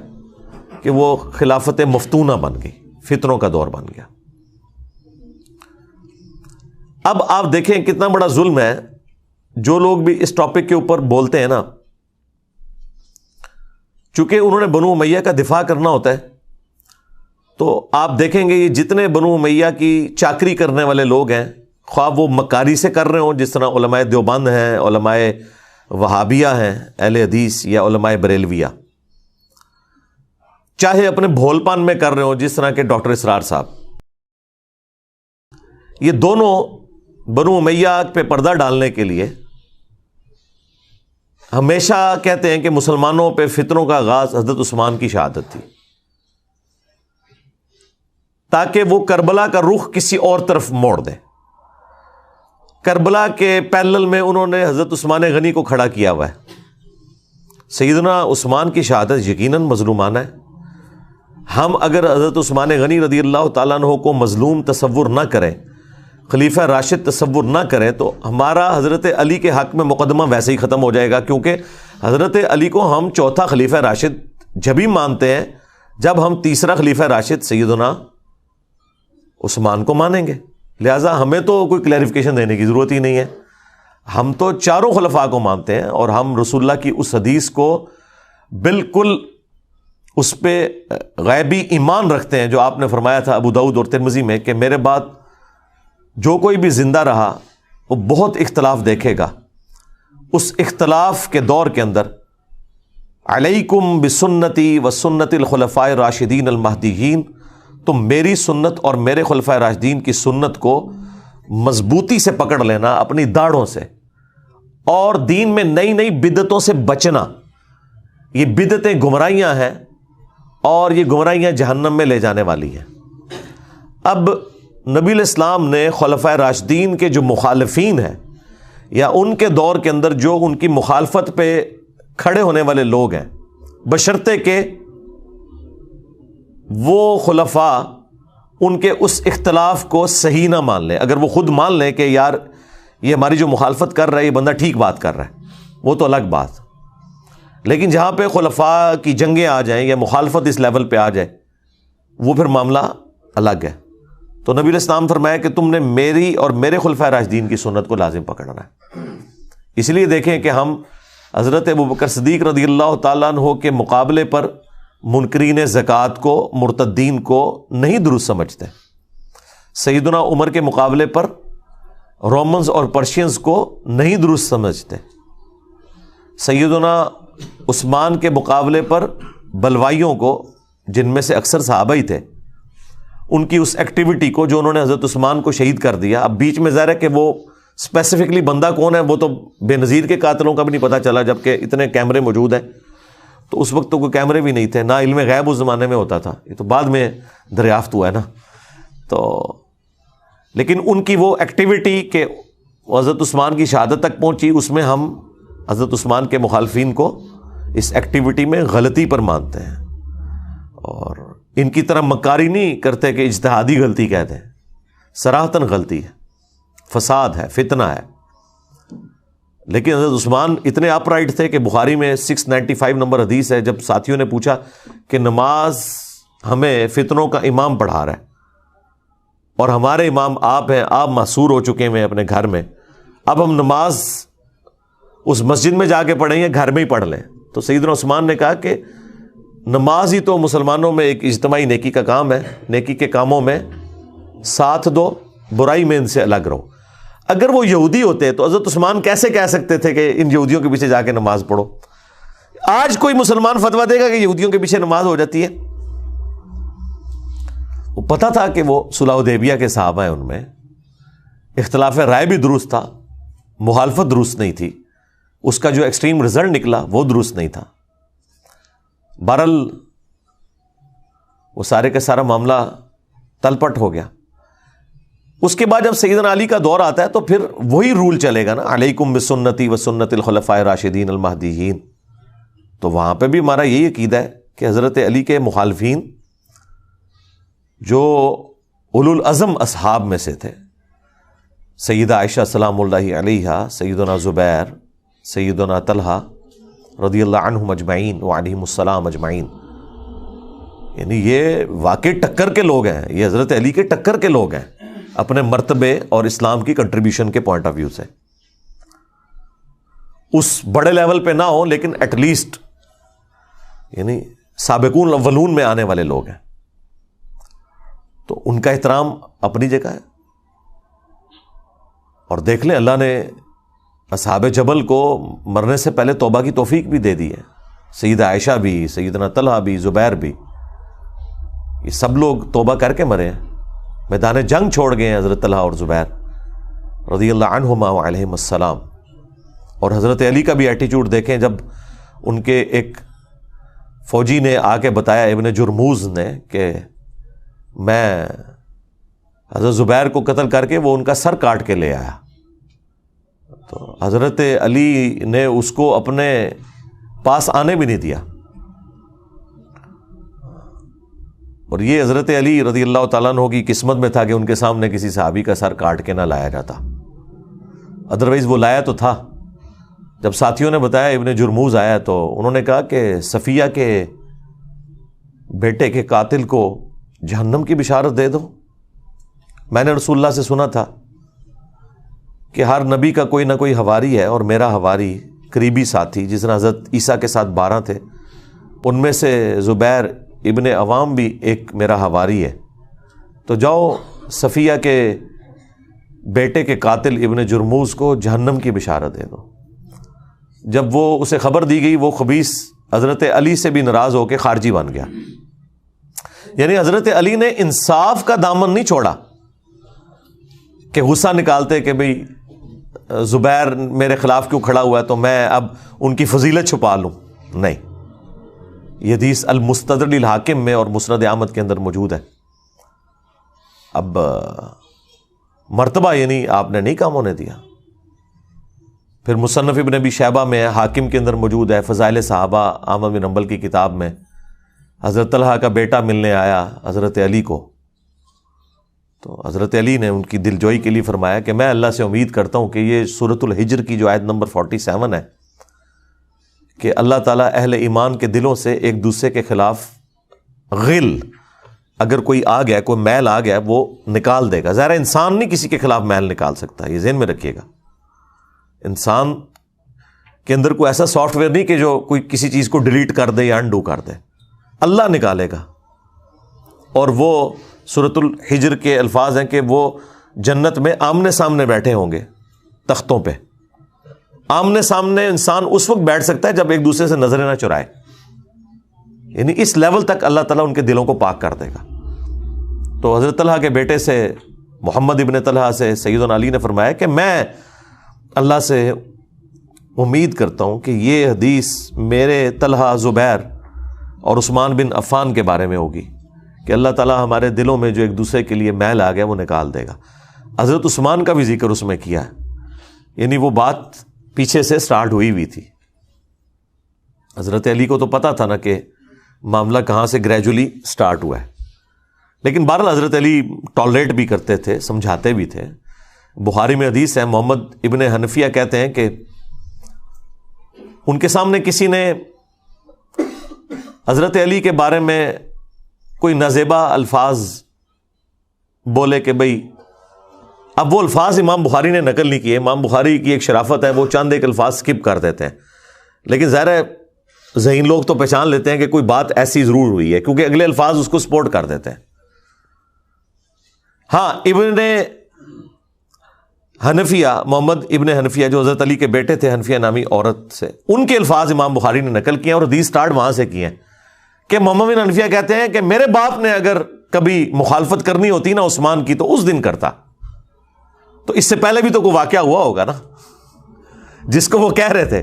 کہ وہ خلافت مفتونہ بن گئی، فتنوں کا دور بن گیا. اب آپ دیکھیں کتنا بڑا ظلم ہے. جو لوگ بھی اس ٹاپک کے اوپر بولتے ہیں نا، چونکہ انہوں نے بنو امیہ کا دفاع کرنا ہوتا ہے تو آپ دیکھیں گے یہ جتنے بنو امیہ کی چاکری کرنے والے لوگ ہیں، خواہ وہ مکاری سے کر رہے ہوں جس طرح علماء دیوبند ہیں، علماء وہابیہ ہیں اہل حدیث، یا علماء بریلویہ، چاہے اپنے بھول پان میں کر رہے ہوں جس طرح کے ڈاکٹر اسرار صاحب، یہ دونوں بنو امیہ پہ پردہ ڈالنے کے لیے ہمیشہ کہتے ہیں کہ مسلمانوں پہ فتنوں کا آغاز حضرت عثمان کی شہادت تھی، تاکہ وہ کربلا کا رخ کسی اور طرف موڑ دیں۔ کربلا کے پیرلل میں انہوں نے حضرت عثمان غنی کو کھڑا کیا ہوا ہے۔ سیدنا عثمان کی شہادت یقیناً مظلومانہ ہے۔ ہم اگر حضرت عثمان غنی رضی اللہ تعالیٰ عنہ کو مظلوم تصور نہ کریں، خلیفہ راشد تصور نہ کریں، تو ہمارا حضرت علی کے حق میں مقدمہ ویسے ہی ختم ہو جائے گا، کیونکہ حضرت علی کو ہم چوتھا خلیفہ راشد جبھی مانتے ہیں جب ہم تیسرا خلیفہ راشد سیدنا عثمان کو مانیں گے۔ لہٰذا ہمیں تو کوئی کلیریفیکیشن دینے کی ضرورت ہی نہیں ہے، ہم تو چاروں خلفاء کو مانتے ہیں، اور ہم رسول اللہ کی اس حدیث کو بالکل اس پہ غیبی ایمان رکھتے ہیں جو آپ نے فرمایا تھا ابو داؤد اور ترمذی میں کہ میرے بعد جو کوئی بھی زندہ رہا وہ بہت اختلاف دیکھے گا، اس اختلاف کے دور کے اندر علیکم بسنتی و سنت الخلفاء الراشدین المہدیین، تم میری سنت اور میرے خلفاء راشدین کی سنت کو مضبوطی سے پکڑ لینا اپنی داڑھوں سے، اور دین میں نئی نئی بدعتوں سے بچنا۔ یہ بدعتیں گمراہیاں ہیں اور یہ گمراہیاں جہنم میں لے جانے والی ہیں۔ اب نبی الاسلام نے خلفاء راشدین کے جو مخالفین ہیں یا ان کے دور کے اندر جو ان کی مخالفت پہ کھڑے ہونے والے لوگ ہیں، بشرطے کہ وہ خلفاء ان کے اس اختلاف کو صحیح نہ مان لیں، اگر وہ خود مان لیں کہ یار یہ ہماری جو مخالفت کر رہا ہے یہ بندہ ٹھیک بات کر رہا ہے، وہ تو الگ بات، لیکن جہاں پہ خلفاء کی جنگیں آ جائیں یا مخالفت اس لیول پہ آ جائے وہ پھر معاملہ الگ ہے۔ تو نبی الاسلام فرمایا کہ تم نے میری اور میرے خلفاء راشدین کی سنت کو لازم پکڑنا ہے۔ اس لیے دیکھیں کہ ہم حضرت ابوبکر صدیق رضی اللہ تعالیٰ عنہ کے مقابلے پر منکرین زکوٰۃ کو، مرتدین کو نہیں درست سمجھتے، سیدنا عمر کے مقابلے پر رومنز اور پرشینز کو نہیں درست سمجھتے، سیدنا عثمان کے مقابلے پر بلوائیوں کو، جن میں سے اکثر صحابہ ہی تھے، ان کی اس ایکٹیویٹی کو جو انہوں نے حضرت عثمان کو شہید کر دیا۔ اب بیچ میں ظاہر ہے کہ وہ اسپیسیفکلی بندہ کون ہے وہ تو بے نظیر کے قاتلوں کا بھی نہیں پتہ چلا، جبکہ اتنے کیمرے موجود ہیں۔ تو اس وقت تو کوئی کیمرے بھی نہیں تھے، نہ علم غیب اس زمانے میں ہوتا تھا، یہ تو بعد میں دریافت ہوا ہے نا۔ تو لیکن ان کی وہ ایکٹیویٹی کہ حضرت عثمان کی شہادت تک پہنچی، اس میں ہم حضرت عثمان کے مخالفین کو اس ایکٹیویٹی میں غلطی پر مانتے ہیں، اور ان کی طرح مکاری نہیں کرتے کہ اجتہادی غلطی کہتے ہیں، صراحتاً غلطی ہے، فساد ہے، فتنہ ہے۔ لیکن حضرت عثمان اتنے اپ رائٹ تھے کہ بخاری میں 695 نمبر حدیث ہے، جب ساتھیوں نے پوچھا کہ نماز ہمیں فتنوں کا امام پڑھا رہا ہے اور ہمارے امام آپ ہیں، آپ محصور ہو چکے ہیں اپنے گھر میں، اب ہم نماز اس مسجد میں جا کے پڑھیں یا گھر میں ہی پڑھ لیں؟ تو سیدنا عثمان نے کہا کہ نماز ہی تو مسلمانوں میں ایک اجتماعی نیکی کا کام ہے، نیکی کے کاموں میں ساتھ دو، برائی میں ان سے الگ رہو۔ اگر وہ یہودی ہوتے تو حضرت عثمان کیسے کہہ سکتے تھے کہ ان یہودیوں کے پیچھے جا کے نماز پڑھو؟ آج کوئی مسلمان فتویٰ دے گا کہ یہودیوں کے پیچھے نماز ہو جاتی ہے؟ وہ پتہ تھا کہ وہ صلح حدیبیہ کے صحابہ ہیں، ان میں اختلاف رائے بھی درست تھا، مخالفت درست نہیں تھی، اس کا جو ایکسٹریم رزلٹ نکلا وہ درست نہیں تھا۔ بہرحال وہ سارے کا سارا معاملہ تلپٹ ہو گیا۔ اس کے بعد جب سیدنا علی کا دور آتا ہے تو پھر وہی رول چلے گا نا، علیکم بسنتی و سنت الخلفاء الراشدین المہدیین۔ تو وہاں پہ بھی ہمارا یہی عقیدہ ہے کہ حضرت علی کے مخالفین جو اولو العزم اصحاب میں سے تھے، سیدہ عائشہ سلام اللہ علیہا، سیدنا زبیر، سیدنا طلحہ رضی اللہ عنہم اجمعین وعلیہم السلام اجمعین، یعنی یہ واقعی ٹکر کے لوگ ہیں، یہ حضرت علی کے ٹکر کے لوگ ہیں اپنے مرتبے اور اسلام کی کنٹریبیوشن کے پوائنٹ آف ویو سے۔ اس بڑے لیول پہ نہ ہو لیکن ایٹ لیسٹ یعنی سابقون الاولون میں آنے والے لوگ ہیں۔ تو ان کا احترام اپنی جگہ ہے. اور دیکھ لیں اللہ نے اصحاب جبل کو مرنے سے پہلے توبہ کی توفیق بھی دے دی ہے. سیدہ عائشہ بھی، سیدنا طلحہ بھی، زبیر بھی، یہ سب لوگ توبہ کر کے مرے ہیں، میدان جنگ چھوڑ گئے ہیں حضرت طلحہ اور زبیر رضی اللہ عنہما وعلیہم السلام. اور حضرت علی کا بھی ایٹیچیوڈ دیکھیں، جب ان کے ایک فوجی نے آ کے بتایا ابن جرموز نے کہ میں حضرت زبیر کو قتل کر کے وہ ان کا سر کاٹ کے لے آیا، تو حضرت علی نے اس کو اپنے پاس آنے بھی نہیں دیا. اور یہ حضرت علی رضی اللہ تعالیٰ عنہ کی قسمت میں تھا کہ ان کے سامنے کسی صحابی کا سر کاٹ کے نہ لایا جاتا، ادروائز وہ لایا تو تھا. جب ساتھیوں نے بتایا ابن جرموز آیا تو انہوں نے کہا کہ صفیہ کے بیٹے کے قاتل کو جہنم کی بشارت دے دو. میں نے رسول اللہ سے سنا تھا کہ ہر نبی کا کوئی نہ کوئی حواری ہے، اور میرا حواری قریبی ساتھی جس نے حضرت عیسیٰ کے ساتھ 12 تھے، ان میں سے زبیر ابن عوام بھی ایک میرا حواری ہے. تو جاؤ صفیہ کے بیٹے کے قاتل ابن جرموز کو جہنم کی بشارت دے دو. جب وہ اسے خبر دی گئی، وہ خبیث حضرت علی سے بھی ناراض ہو کے خارجی بن گیا. یعنی حضرت علی نے انصاف کا دامن نہیں چھوڑا کہ غصہ نکالتے کہ بھئی زبیر میرے خلاف کیوں کھڑا ہوا ہے تو میں اب ان کی فضیلت چھپا لوں. نہیں، یہ حدیث المستدرک للحاکم میں اور مسند احمد کے اندر موجود ہے. اب مرتبہ یعنی آپ نے نہیں کام ہونے دیا. پھر مصنف ابن ابی شیبہ میں ہے، حاکم کے اندر موجود ہے، فضائل صحابہ احمد بن حنبل کی کتاب میں حضرت طلحہ کا بیٹا ملنے آیا حضرت علی کو، تو حضرت علی نے ان کی دلجوئی کے لیے فرمایا کہ میں اللہ سے امید کرتا ہوں کہ یہ سورۃ الحجر کی جو آیت نمبر 47 ہے کہ اللہ تعالیٰ اہل ایمان کے دلوں سے ایک دوسرے کے خلاف غل اگر کوئی آ گیا، کوئی میل آ گیا، وہ نکال دے گا. ظاہر انسان نہیں کسی کے خلاف میل نکال سکتا، یہ ذہن میں رکھیے گا. انسان کے اندر کوئی ایسا سافٹ ویئر نہیں کہ جو کوئی کسی چیز کو ڈیلیٹ کر دے یا انڈو کر دے، اللہ نکالے گا. اور وہ سورۃ الحجر کے الفاظ ہیں کہ وہ جنت میں آمنے سامنے بیٹھے ہوں گے تختوں پہ. آمنے سامنے انسان اس وقت بیٹھ سکتا ہے جب ایک دوسرے سے نظریں نہ چرائے، یعنی اس لیول تک اللہ تعالیٰ ان کے دلوں کو پاک کر دے گا. تو حضرت طلحہ کے بیٹے سے محمد ابن طلحہ سے سیدنا علی نے فرمایا کہ میں اللہ سے امید کرتا ہوں کہ یہ حدیث میرے طلحہ، زبیر اور عثمان بن عفان کے بارے میں ہوگی کہ اللہ تعالیٰ ہمارے دلوں میں جو ایک دوسرے کے لیے میل آ گیا وہ نکال دے گا. حضرت عثمان کا بھی ذکر اس میں کیا ہے، یعنی وہ بات پیچھے سے سٹارٹ ہوئی ہوئی تھی. حضرت علی کو تو پتا تھا نا کہ معاملہ کہاں سے گریجولی سٹارٹ ہوا ہے، لیکن بہرحال حضرت علی ٹالریٹ بھی کرتے تھے، سمجھاتے بھی تھے. بخاری میں حدیث ہے، محمد ابن حنفیہ کہتے ہیں کہ ان کے سامنے کسی نے حضرت علی کے بارے میں کوئی نازیبا الفاظ بولے کہ بھئی، اب وہ الفاظ امام بخاری نے نقل نہیں کیے. امام بخاری کی ایک شرافت ہے، وہ چند ایک الفاظ سکپ کر دیتے ہیں، لیکن ظاہر ہے ذہین لوگ تو پہچان لیتے ہیں کہ کوئی بات ایسی ضرور ہوئی ہے کیونکہ اگلے الفاظ اس کو سپورٹ کر دیتے ہیں. ہاں، ابن حنفیہ، محمد ابن حنفیہ جو حضرت علی کے بیٹے تھے، حنفیہ نامی عورت سے، ان کے الفاظ امام بخاری نے نقل کیے اور حدیث سٹارٹ وہاں سے کیے ہیں کہ محمد بن حنفیہ کہتے ہیں کہ میرے باپ نے اگر کبھی مخالفت کرنی ہوتی نا عثمان کی تو اس دن کرتا. تو اس سے پہلے بھی تو کوئی واقعہ ہوا ہوگا نا جس کو وہ کہہ رہے تھے،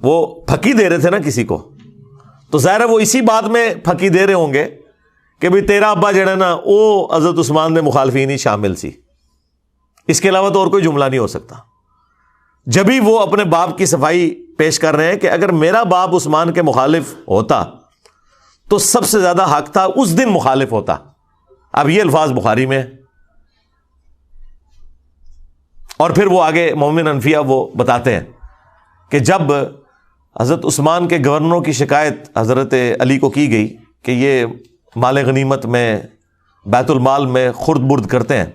وہ پھکی دے رہے تھے نا کسی کو، تو ظاہر ہے وہ اسی بات میں پھکی دے رہے ہوں گے کہ بھئی تیرا ابا جڑا نا وہ حضرت عثمان دے مخالفین ہی شامل سی. اس کے علاوہ تو اور کوئی جملہ نہیں ہو سکتا. جبھی وہ اپنے باپ کی صفائی پیش کر رہے ہیں کہ اگر میرا باپ عثمان کے مخالف ہوتا تو سب سے زیادہ حق تھا اس دن مخالف ہوتا. اب یہ الفاظ بخاری میں، اور پھر وہ آگے محمد حنفیہ وہ بتاتے ہیں کہ جب حضرت عثمان کے گورنروں کی شکایت حضرت علی کو کی گئی کہ یہ مال غنیمت میں بیت المال میں خرد برد کرتے ہیں،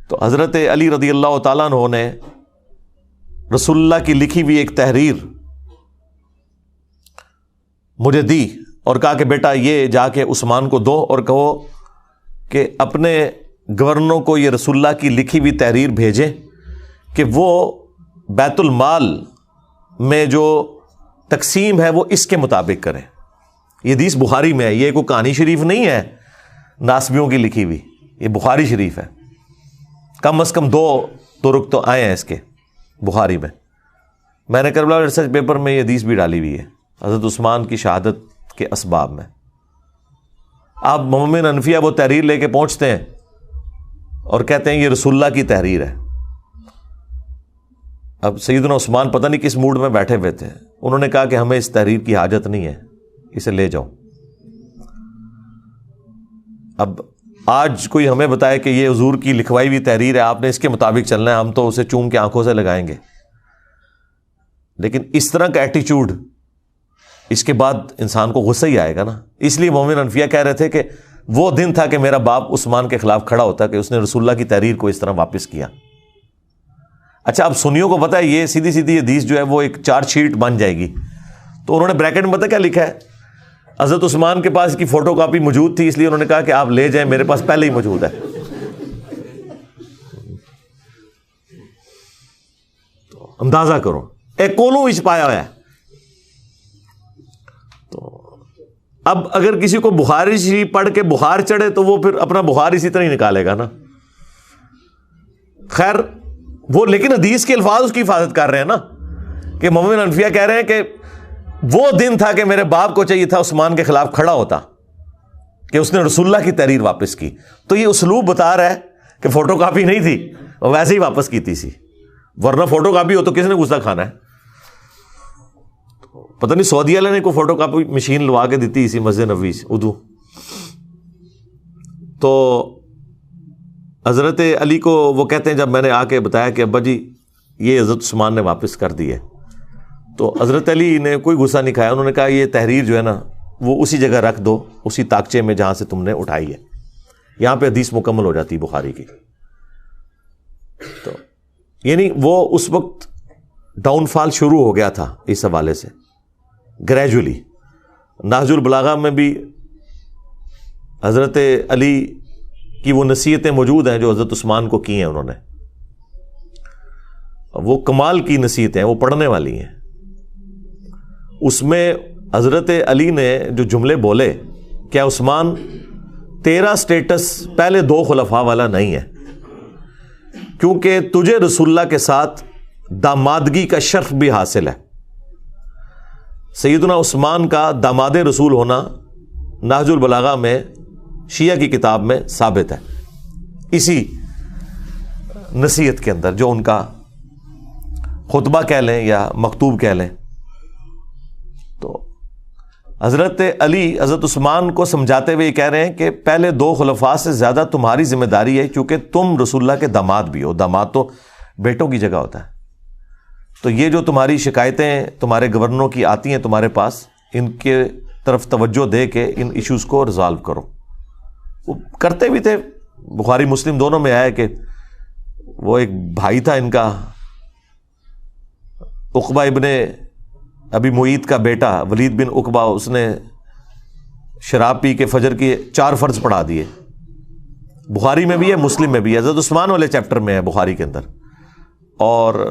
تو حضرت علی رضی اللہ تعالیٰ عنہ نے رسول اللہ کی لکھی ہوئی ایک تحریر مجھے دی اور کہا کہ بیٹا یہ جا کے عثمان کو دو اور کہو کہ اپنے گورنروں کو یہ رسول اللہ کی لکھی ہوئی تحریر بھیجیں کہ وہ بیت المال میں جو تقسیم ہے وہ اس کے مطابق کریں. یہ حدیث بخاری میں ہے, یہ کوئی کہانی شریف نہیں ہے ناسبیوں کی لکھی ہوئی, یہ بخاری شریف ہے. کم از کم 2 طرق تو آئے ہیں اس کے بخاری میں. میں نے کربلا ریسرچ پیپر میں یہ حدیث بھی ڈالی ہوئی ہے حضرت عثمان کی شہادت کے اسباب میں. آپ مومن حنفیہ وہ تحریر لے کے پہنچتے ہیں اور کہتے ہیں یہ رسول اللہ کی تحریر ہے. اب سیدنا عثمان پتہ نہیں کس موڈ میں بیٹھے ہوئے تھے, انہوں نے کہا کہ ہمیں اس تحریر کی حاجت نہیں ہے, اسے لے جاؤ. اب آج کوئی ہمیں بتائے کہ یہ حضور کی لکھوائی ہوئی تحریر ہے, آپ نے اس کے مطابق چلنا ہے, ہم تو اسے چوم کے آنکھوں سے لگائیں گے. لیکن اس طرح کا ایٹیچیوڈ, اس کے بعد انسان کو غصہ ہی آئے گا نا. اس لیے مومن حنفیہ کہہ رہے تھے کہ وہ دن تھا کہ میرا باپ عثمان کے خلاف کھڑا ہوتا کہ اس نے رسول اللہ کی تحریر کو اس طرح واپس کیا. اچھا, اب سنیوں کو پتا ہے یہ سیدھی سیدھی حدیث جو ہے وہ ایک چارج شیٹ بن جائے گی, تو انہوں نے بریکٹ میں پتہ کیا لکھا ہے, حضرت عثمان کے پاس اس کی فوٹو کاپی موجود تھی اس لیے انہوں نے کہا کہ آپ لے جائیں, میرے پاس پہلے ہی موجود ہے. تو اندازہ کرو ایک کولوں وچ پایا ہوا ہے. تو اب اگر کسی کو بخاری شریف پڑھ کے بخار چڑھے تو وہ پھر اپنا بخار اسی طرح ہی نکالے گا نا. خیر وہ لیکن حدیث کے الفاظ اس کی حفاظت کر رہے ہیں نا, کہ مومن حنفیہ کہہ رہے ہیں کہ وہ دن تھا کہ میرے باپ کو چاہیے تھا عثمان کے خلاف کھڑا ہوتا کہ اس نے رسول اللہ کی تحریر واپس کی. تو یہ اسلوب بتا رہا ہے کہ فوٹو کاپی نہیں تھی, وہ ویسے ہی واپس کی تھی, ورنہ فوٹو کاپی ہو تو کس نے غصہ کھانا ہے. پتہ نہیں سعودی والے نے کوئی فوٹو کاپی مشین لوا کے دیتی اسی مسجد نبوی سے اردو. تو حضرت علی کو وہ کہتے ہیں جب میں نے آ کے بتایا کہ ابا جی یہ حضرت عثمان نے واپس کر دی ہے, تو حضرت علی نے کوئی غصہ نہیں کھایا. انہوں نے کہا یہ تحریر جو ہے نا وہ اسی جگہ رکھ دو, اسی تاکچے میں جہاں سے تم نے اٹھائی ہے, یہاں پہ حدیث مکمل ہو جاتی بخاری کی. تو یعنی وہ اس وقت ڈاؤن فال شروع ہو گیا تھا اس حوالے سے گریجولی. نہج البلاغہ میں بھی حضرت علی کی وہ نصیحتیں موجود ہیں جو حضرت عثمان کو کی ہیں انہوں نے. وہ کمال کی نصیحتیں ہیں, وہ پڑھنے والی ہیں. اس میں حضرت علی نے جو جملے بولے, کیا عثمان تیرا سٹیٹس پہلے 2 خلفاء والا نہیں ہے, کیونکہ تجھے رسول اللہ کے ساتھ دامادگی کا شرف بھی حاصل ہے. سیدنا عثمان کا داماد رسول ہونا نہج البلاغہ میں شیعہ کی کتاب میں ثابت ہے, اسی نصیحت کے اندر جو ان کا خطبہ کہہ لیں یا مکتوب کہہ لیں. تو حضرت علی حضرت عثمان کو سمجھاتے ہوئے یہ کہہ رہے ہیں کہ پہلے 2 خلفاء سے زیادہ تمہاری ذمہ داری ہے, کیونکہ تم رسول اللہ کے داماد بھی ہو. داماد تو بیٹوں کی جگہ ہوتا ہے. تو یہ جو تمہاری شکایتیں تمہارے گورنروں کی آتی ہیں تمہارے پاس, ان کے طرف توجہ دے کے ان ایشوز کو ریزالو کرو. وہ کرتے بھی تھے. بخاری مسلم دونوں میں آیا کہ وہ ایک بھائی تھا ان کا, عقبہ ابن ابی معیط کا بیٹا ولید بن عقبہ, اس نے شراب پی کے فجر کی 4 فرض پڑھا دیے. بخاری میں بھی ہے, مسلم میں بھی ہے, حضرت عثمان والے چیپٹر میں ہے بخاری کے اندر, اور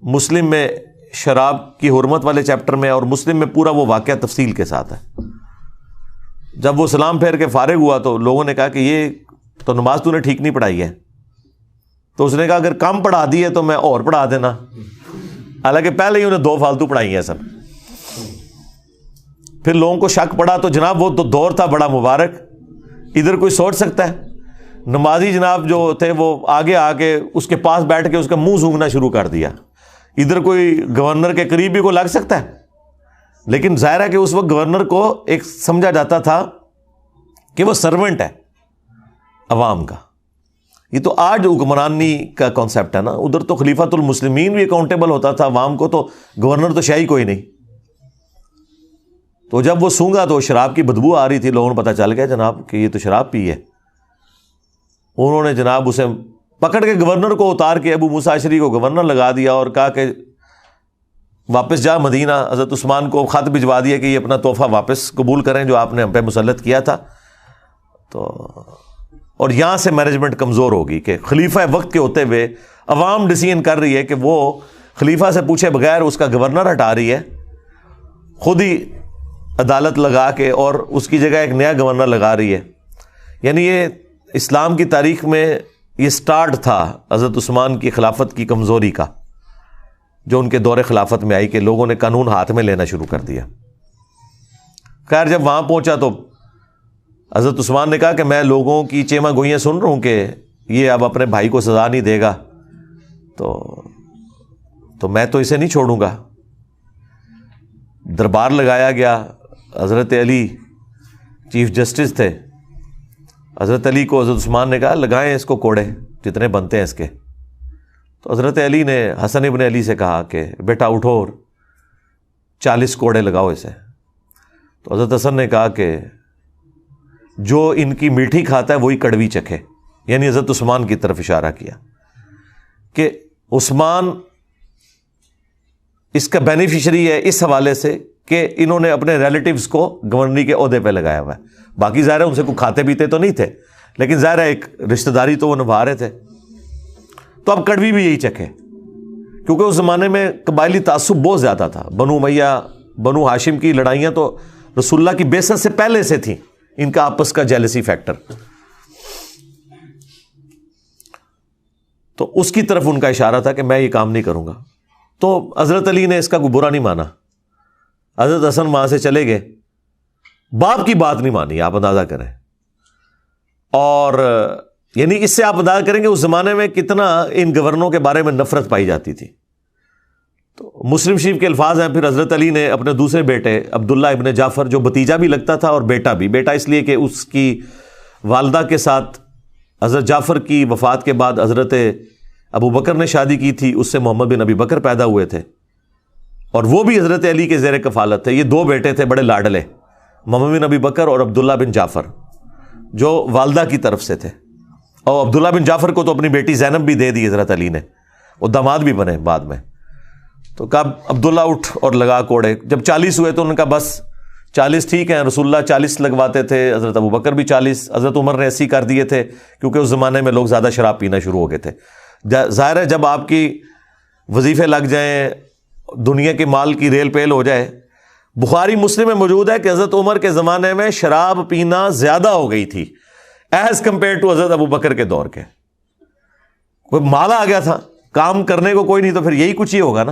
مسلم میں شراب کی حرمت والے چیپٹر میں, اور مسلم میں پورا وہ واقعہ تفصیل کے ساتھ ہے. جب وہ سلام پھیر کے فارغ ہوا تو لوگوں نے کہا کہ یہ تو نماز تو نے ٹھیک نہیں پڑھائی ہے. تو اس نے کہا اگر کم پڑھا دی ہے تو میں اور پڑھا دینا, حالانکہ پہلے ہی انہیں 2 فالتو پڑھائی ہیں سب. پھر لوگوں کو شک پڑا تو جناب وہ تو دور تھا بڑا مبارک, ادھر کوئی سوچ سکتا ہے نمازی جناب جو تھے وہ آگے آ کے اس کے پاس بیٹھ کے اس کا منہ سونگھنا شروع کر دیا. ادھر کوئی گورنر کے قریب بھی کو لگ سکتا ہے, لیکن ظاہر ہے کہ اس وقت گورنر کو ایک سمجھا جاتا تھا کہ وہ سرونٹ ہے عوام کا. یہ تو آج حکمرانی کا کانسیپٹ ہے نا, ادھر تو خلیفۃ المسلمین بھی اکاؤنٹیبل ہوتا تھا عوام کو, تو گورنر تو شاہی کوئی نہیں. تو جب وہ سونگا تو شراب کی بدبو آ رہی تھی, لوگوں نے پتہ چل گیا جناب کہ یہ تو شراب پی ہے. انہوں نے جناب اسے پکڑ کے گورنر کو اتار کے ابو موسیٰ اشعری کو گورنر لگا دیا اور کہا کہ واپس جا مدینہ، حضرت عثمان کو خط بھجوا دیا کہ یہ اپنا تحفہ واپس قبول کریں جو آپ نے ہم پہ مسلط کیا تھا. تو اور یہاں سے مینجمنٹ کمزور ہوگی کہ خلیفہ وقت کے ہوتے ہوئے عوام ڈیسیژن کر رہی ہے کہ وہ خلیفہ سے پوچھے بغیر اس کا گورنر ہٹا رہی ہے خود ہی عدالت لگا کے، اور اس کی جگہ ایک نیا گورنر لگا رہی ہے. یعنی یہ اسلام کی تاریخ میں یہ سٹارٹ تھا حضرت عثمان کی خلافت کی کمزوری کا، جو ان کے دور خلافت میں آئی کہ لوگوں نے قانون ہاتھ میں لینا شروع کر دیا. خیر جب وہاں پہنچا تو حضرت عثمان نے کہا کہ میں لوگوں کی چیما گوئیاں سن رہا ہوں کہ یہ اب اپنے بھائی کو سزا نہیں دے گا، تو میں تو اسے نہیں چھوڑوں گا. دربار لگایا گیا، حضرت علی چیف جسٹس تھے. حضرت علی کو حضرت عثمان نے کہا لگائیں اس کو کوڑے جتنے بنتے ہیں اس کے. تو حضرت علی نے حسن ابن علی سے کہا کہ بیٹا اٹھو اور 40 کوڑے لگاؤ اسے. تو حضرت حسن نے کہا کہ جو ان کی میٹھی کھاتا ہے وہی کڑوی چکھے، یعنی حضرت عثمان کی طرف اشارہ کیا کہ عثمان اس کا بینیفیشری ہے اس حوالے سے کہ انہوں نے اپنے ریلیٹیوز کو گورنری کے عہدے پہ لگایا ہوا ہے. باقی ظاہر ہے ان سے کوئی کھاتے پیتے تو نہیں تھے، لیکن ظاہر ہے ایک رشتہ داری تو وہ نبھا رہے تھے. تو اب کڑوی بھی یہی چکھے، کیونکہ اس زمانے میں قبائلی تعصب بہت زیادہ تھا. بنو امیہ بنو ہاشم کی لڑائیاں تو رسول اللہ کی بعثت سے پہلے سے تھیں، ان کا آپس کا جیلسی فیکٹر. تو اس کی طرف ان کا اشارہ تھا کہ میں یہ کام نہیں کروں گا. تو حضرت علی نے اس کا کوئی برا نہیں مانا. حضرت حسن وہاں سے چلے گئے، باپ کی بات نہیں مانی، آپ اندازہ کریں. اور یعنی اس سے آپ اندازہ کریں گے اس زمانے میں کتنا ان گورنروں کے بارے میں نفرت پائی جاتی تھی. تو مسلم شریف کے الفاظ ہیں، پھر حضرت علی نے اپنے دوسرے بیٹے عبداللہ ابن جعفر، جو بھتیجا بھی لگتا تھا اور بیٹا بھی، بیٹا اس لیے کہ اس کی والدہ کے ساتھ حضرت جعفر کی وفات کے بعد حضرت ابو بکر نے شادی کی تھی، اس سے محمد بن ابی بکر پیدا ہوئے تھے، اور وہ بھی حضرت علی کے زیر کفالت تھے. یہ 2 بیٹے تھے بڑے لاڈلے، محمد بن ابی بکر اور عبداللہ بن جعفر، جو والدہ کی طرف سے تھے. اور عبداللہ بن جعفر کو تو اپنی بیٹی زینب بھی دے دی حضرت علی نے، وہ داماد بھی بنے بعد میں. تو کہا عبداللہ اٹھ اور لگا کوڑے. جب 40 ہوئے تو انہوں نے کہا بس 40 ٹھیک ہیں. رسول اللہ 40 لگواتے تھے، حضرت ابو بکر بھی 40، حضرت عمر نے 80 کر دیے تھے، کیونکہ اس زمانے میں لوگ زیادہ شراب پینا شروع ہو گئے تھے. ظاہر ہے جب آپ کی وظیفے لگ جائیں، دنیا کے مال کی ریل پیل ہو جائے. بخاری مسلم میں موجود ہے کہ حضرت عمر کے زمانے میں شراب پینا زیادہ ہو گئی تھی ایز کمپیئر ٹو حضرت ابو بکر کے دور کے. کوئی مال آ گیا تھا، کام کرنے کو کوئی نہیں، تو پھر یہی کچھ ہی ہوگا نا.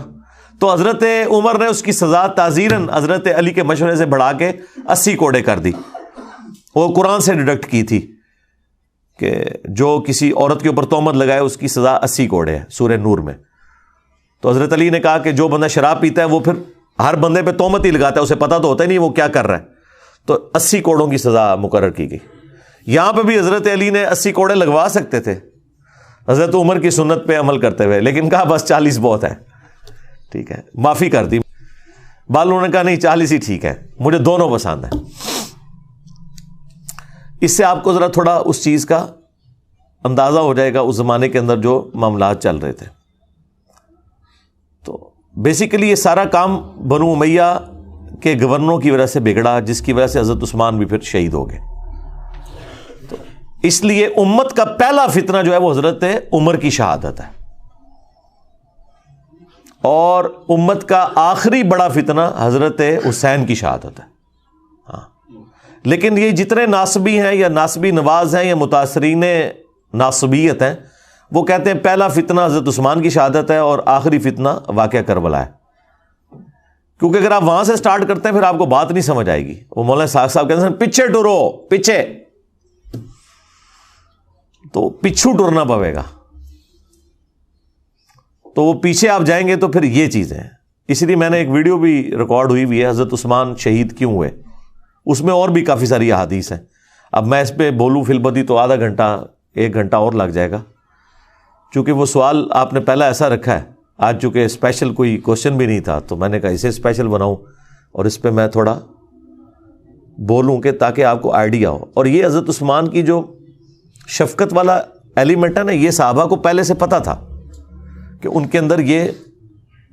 تو حضرت عمر نے اس کی سزا تعزیراً حضرت علی کے مشورے سے بڑھا کے 80 کوڑے کر دی. وہ قرآن سے ڈیڈکٹ کی تھی کہ جو کسی عورت کے اوپر تہمت لگائے اس کی سزا 80 کوڑے ہے سورہ نور میں. تو حضرت علی نے کہا کہ جو بندہ شراب پیتا ہے وہ پھر ہر بندے پہ تہمت ہی لگاتا ہے، اسے پتہ تو ہوتا ہی نہیں وہ کیا کر رہا ہے. تو 80 کوڑوں کی سزا مقرر کی گئی. یہاں پہ بھی حضرت علی نے 80 کوڑے لگوا سکتے تھے حضرت عمر کی سنت پہ عمل کرتے ہوئے، لیکن کہا بس 40 بہت ہے، ٹھیک ہے، معافی کر دی. انہوں نے کہا نہیں 40 ہی ٹھیک ہے، مجھے دونوں پسند ہیں. اس سے آپ کو ذرا تھوڑا اس چیز کا اندازہ ہو جائے گا اس زمانے کے اندر جو معاملات چل رہے تھے. تو بیسیکلی یہ سارا کام بنو امیہ کے گورنروں کی وجہ سے بگڑا، جس کی وجہ سے حضرت عثمان بھی پھر شہید ہو گئے. تو اس لیے امت کا پہلا فتنہ جو ہے وہ حضرت عمر کی شہادت ہے، اور امت کا آخری بڑا فتنہ حضرت حسین کی شہادت ہے. ہاں، لیکن یہ جتنے ناصبی ہیں یا ناصبی نواز ہیں یا متاثرین ناصبیت ہیں، وہ کہتے ہیں پہلا فتنہ حضرت عثمان کی شہادت ہے اور آخری فتنہ واقعہ کربلا ہے. کیونکہ اگر آپ وہاں سے سٹارٹ کرتے ہیں پھر آپ کو بات نہیں سمجھ آئے گی. وہ مولانا ساق صاحب کہتے ہیں پیچھے ٹرو، پیچھے، تو پیچھو ٹرنا پڑے گا. تو وہ پیچھے آپ جائیں گے تو پھر یہ چیزیں ہیں. اس لیے میں نے ایک ویڈیو بھی ریکارڈ ہوئی ہے حضرت عثمان شہید کیوں ہوئے، اس میں اور بھی کافی ساری احادیث ہیں. اب میں اس پہ بولوں فی البدی تو آدھا گھنٹہ 1 گھنٹہ اور لگ جائے گا، چونکہ وہ سوال آپ نے پہلا ایسا رکھا ہے. آج چونکہ اسپیشل کوئی کوشچن بھی نہیں تھا تو میں نے کہا اسے اسپیشل بناؤں اور اس پہ میں تھوڑا بولوں کہ تاکہ آپ کو آئیڈیا ہو. اور یہ حضرت عثمان کی جو شفقت والا ایلیمنٹ ہے نا، یہ صحابہ کو پہلے سے پتہ تھا کہ ان کے اندر یہ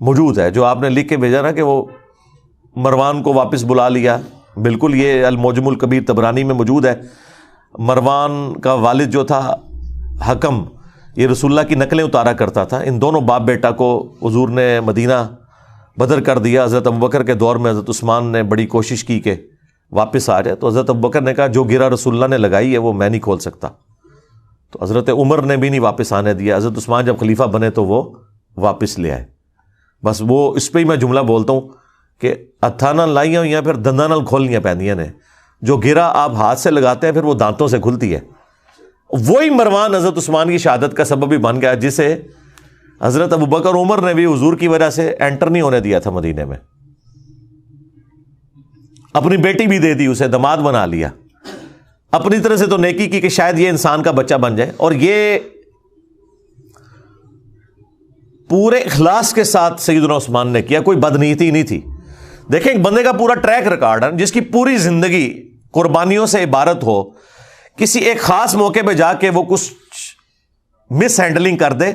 موجود ہے جو آپ نے لکھ کے بھیجا نا کہ وہ مروان کو واپس بلا لیا. بالکل یہ المعجم الکبیر طبرانی میں موجود ہے. مروان کا والد جو تھا حکم, یہ رسول اللہ کی نقلیں اتارا کرتا تھا. ان دونوں باپ بیٹا کو حضور نے مدینہ بدر کر دیا. حضرت ابوبکر کے دور میں حضرت عثمان نے بڑی کوشش کی کہ واپس آ جائے, تو حضرت ابوبکر نے کہا جو گرا رسول اللہ نے لگائی ہے وہ میں نہیں کھول سکتا. تو حضرت عمر نے بھی نہیں واپس آنے دیا. حضرت عثمان جب خلیفہ بنے تو وہ واپس لے آئے. بس وہ اس پہ ہی میں جملہ بولتا ہوں کہ ہتھاں نال لائیاں ہوئی ہیں پھر دنداں نال کھولنیاں پیندیاں نے. جو گرا آپ ہاتھ سے لگاتے ہیں پھر وہ دانتوں سے کھلتی ہے. وہی مروان حضرت عثمان کی شہادت کا سبب بھی بن گیا, جسے حضرت ابوبکر عمر نے بھی حضور کی وجہ سے انٹر نہیں ہونے دیا تھا مدینے میں. اپنی بیٹی بھی دے دی, اسے داماد بنا لیا. اپنی طرح سے تو نیکی کی کہ شاید یہ انسان کا بچہ بن جائے. اور یہ پورے اخلاص کے ساتھ سیدنا عثمان نے کیا, کوئی بدنیتی نہیں تھی. دیکھیں ایک بندے کا پورا ٹریک ریکارڈ ہے جس کی پوری زندگی قربانیوں سے عبارت ہو, کسی ایک خاص موقع پہ جا کے وہ کچھ مس ہینڈلنگ کر دے.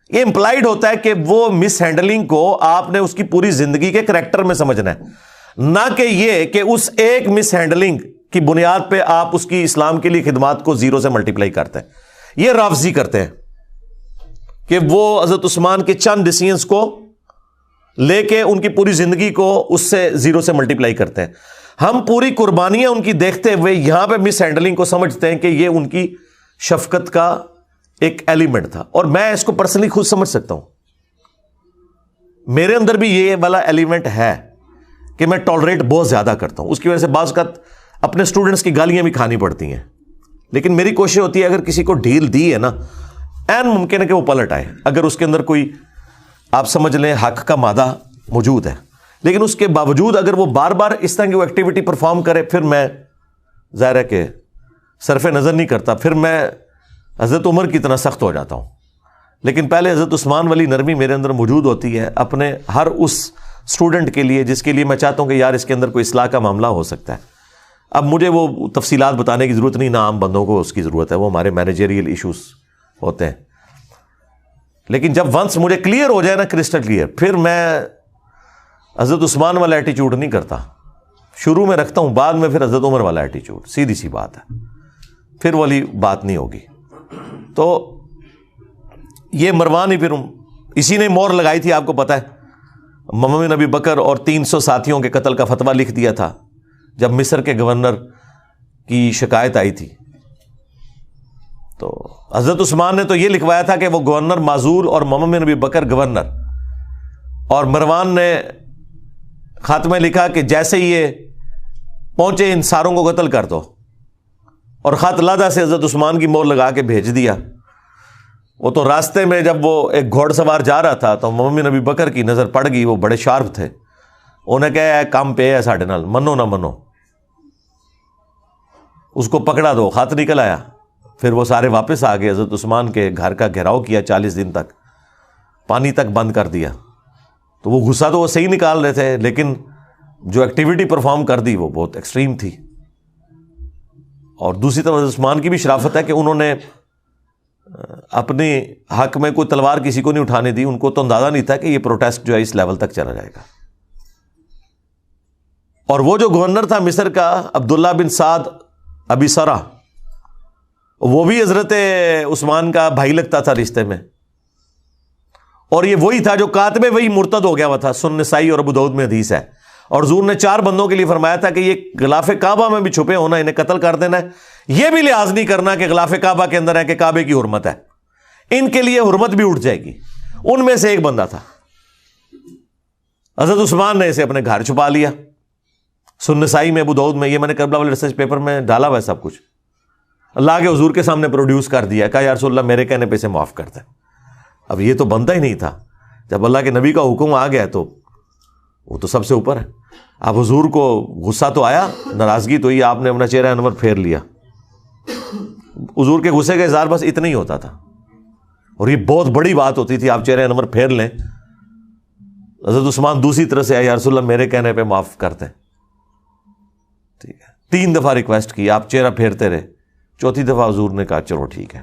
یہ امپلائڈ ہوتا ہے کہ وہ مس ہینڈلنگ کو آپ نے اس کی پوری زندگی کے کریکٹر میں سمجھنا ہے, نہ کہ یہ کہ اس ایک مس ہینڈلنگ کی بنیاد پہ آپ اس کی اسلام کے لیے خدمات کو زیرو سے ملٹیپلائی کرتے ہیں. یہ رافضی کرتے ہیں کہ وہ حضرت عثمان کے چند ڈیسیژنز کو لے کے ان کی پوری زندگی کو اس سے زیرو سے ملٹیپلائی کرتے ہیں. ہم پوری قربانیاں ان کی دیکھتے ہوئے یہاں پہ مس ہینڈلنگ کو سمجھتے ہیں کہ یہ ان کی شفقت کا ایک ایلیمنٹ تھا. اور میں اس کو پرسنلی خود سمجھ سکتا ہوں, میرے اندر بھی یہ والا ایلیمنٹ ہے کہ میں ٹالریٹ بہت زیادہ کرتا ہوں. اس کی وجہ سے بعض اوقات اپنے اسٹوڈنٹس کی گالیاں بھی کھانی پڑتی ہیں. لیکن میری کوشش ہوتی ہے اگر کسی کو ڈھیل دی ہے نا, این ممکن ہے کہ وہ پلٹ آئے اگر اس کے اندر کوئی آپ سمجھ لیں حق کا مادہ موجود ہے. لیکن اس کے باوجود اگر وہ بار بار اس طرح کی وہ ایکٹیویٹی پرفارم کرے, پھر میں ظاہر ہے کہ صرف نظر نہیں کرتا, پھر میں حضرت عمر کی طرح سخت ہو جاتا ہوں. لیکن پہلے حضرت عثمان والی نرمی میرے اندر موجود ہوتی ہے اپنے ہر اس اسٹوڈنٹ کے لیے جس کے لیے میں چاہتا ہوں کہ یار اس کے اندر کوئی اصلاح کا معاملہ ہو سکتا ہے. اب مجھے وہ تفصیلات بتانے کی ضرورت نہیں, نہ عام بندوں کو اس کی ضرورت ہے, وہ ہمارے مینیجریل ایشوز ہوتے ہیں. لیکن جب ونس مجھے کلیئر ہو جائے نا, کرسٹل کلیئر, پھر میں حضرت عثمان والا ایٹیچیوڈ نہیں کرتا. شروع میں رکھتا ہوں, بعد میں پھر حضرت عمر والا ایٹیچیوڈ. سیدھی سی بات ہے, پھر والی بات نہیں ہوگی. تو یہ مروان ہی پھر اسی نے مور لگائی تھی, آپ کو پتا ہے, محمد بن ابی بکر اور 300 ساتھیوں کے قتل کا فتویٰ لکھ دیا تھا جب مصر کے گورنر کی شکایت آئی تھی. تو حضرت عثمان نے تو یہ لکھوایا تھا کہ وہ گورنر معزول اور محمد بن ابی بکر گورنر, اور مروان نے خاتمہ لکھا کہ جیسے ہی یہ پہنچے ان ساروں کو قتل کر دو, اور خط لادہ سے حضرت عثمان کی مور لگا کے بھیج دیا. وہ تو راستے میں جب وہ ایک گھوڑ سوار جا رہا تھا تو محمد بن ابی بکر کی نظر پڑ گئی, وہ بڑے شارپ تھے, انہیں کہا کام پہ ہے ساڑھے نال, منو نہ منو, اس کو پکڑا دو. خط نکل آیا, پھر وہ سارے واپس آ گئے. حضرت عثمان کے گھر کا گھیراؤ کیا 40 دن تک, پانی تک بند کر دیا. تو وہ غصہ تو وہ صحیح نکال رہے تھے, لیکن جو ایکٹیویٹی پرفارم کر دی وہ بہت ایکسٹریم تھی. اور دوسری طرف حضرت عثمان کی بھی شرافت ہے کہ انہوں نے اپنے حق میں کوئی تلوار کسی کو نہیں اٹھانے دی. ان کو تو اندازہ نہیں تھا کہ یہ پروٹیسٹ جو ہے اس لیول تک چلا جائے گا. اور وہ جو گورنر تھا مصر کا عبداللہ بن سعد ابی سرا, وہ بھی حضرت عثمان کا بھائی لگتا تھا رشتے میں, اور یہ وہی تھا جو کاتب وہی مرتد ہو گیا ہوا تھا. سنن نسائی اور ابو داؤد میں حدیث ہے. اور حضور نے 4 بندوں کے لیے فرمایا تھا کہ یہ غلاف کعبہ میں بھی چھپے ہونا, انہیں قتل کر دینا ہے. یہ بھی لحاظ نہیں کرنا کہ غلاف کعبہ کے اندر ہے کہ کعبے کی حرمت ہے, ان کے لیے حرمت بھی اٹھ جائے گی. ان میں سے ایک بندہ تھا, حضرت عثمان نے اسے اپنے گھر چھپا لیا. سنن نسائی میں, ابو داؤد میں, یہ میں نے کربلا والے ریسرچ پیپر میں ڈالا ہوا ہے سب کچھ. اللہ کے حضور کے سامنے پروڈیوس کر دیا, کہا یا رسول اللہ میرے کہنے پہ اسے معاف کر دیں. اب یہ تو بنتا ہی نہیں تھا, جب اللہ کے نبی کا حکم آ گیا تو وہ تو سب سے اوپر ہے. اب حضور کو غصہ تو آیا, ناراضگی تو ہی, آپ نے اپنا چہرہ انور پھیر لیا. حضور کے غصے کا اظہار بس اتنا ہی ہوتا تھا, اور یہ بہت بڑی بات ہوتی تھی, آپ چہرہ انور پھیر لیں. حضرت عثمان دوسری طرح سے آیا, یا رسول اللہ میرے کہنے پہ معاف کر دیں. ٹھیک ہے, 3 دفعہ ریکویسٹ کی, آپ چہرہ پھیرتے رہے. 4تھی دفعہ حضور نے کہا چلو ٹھیک ہے.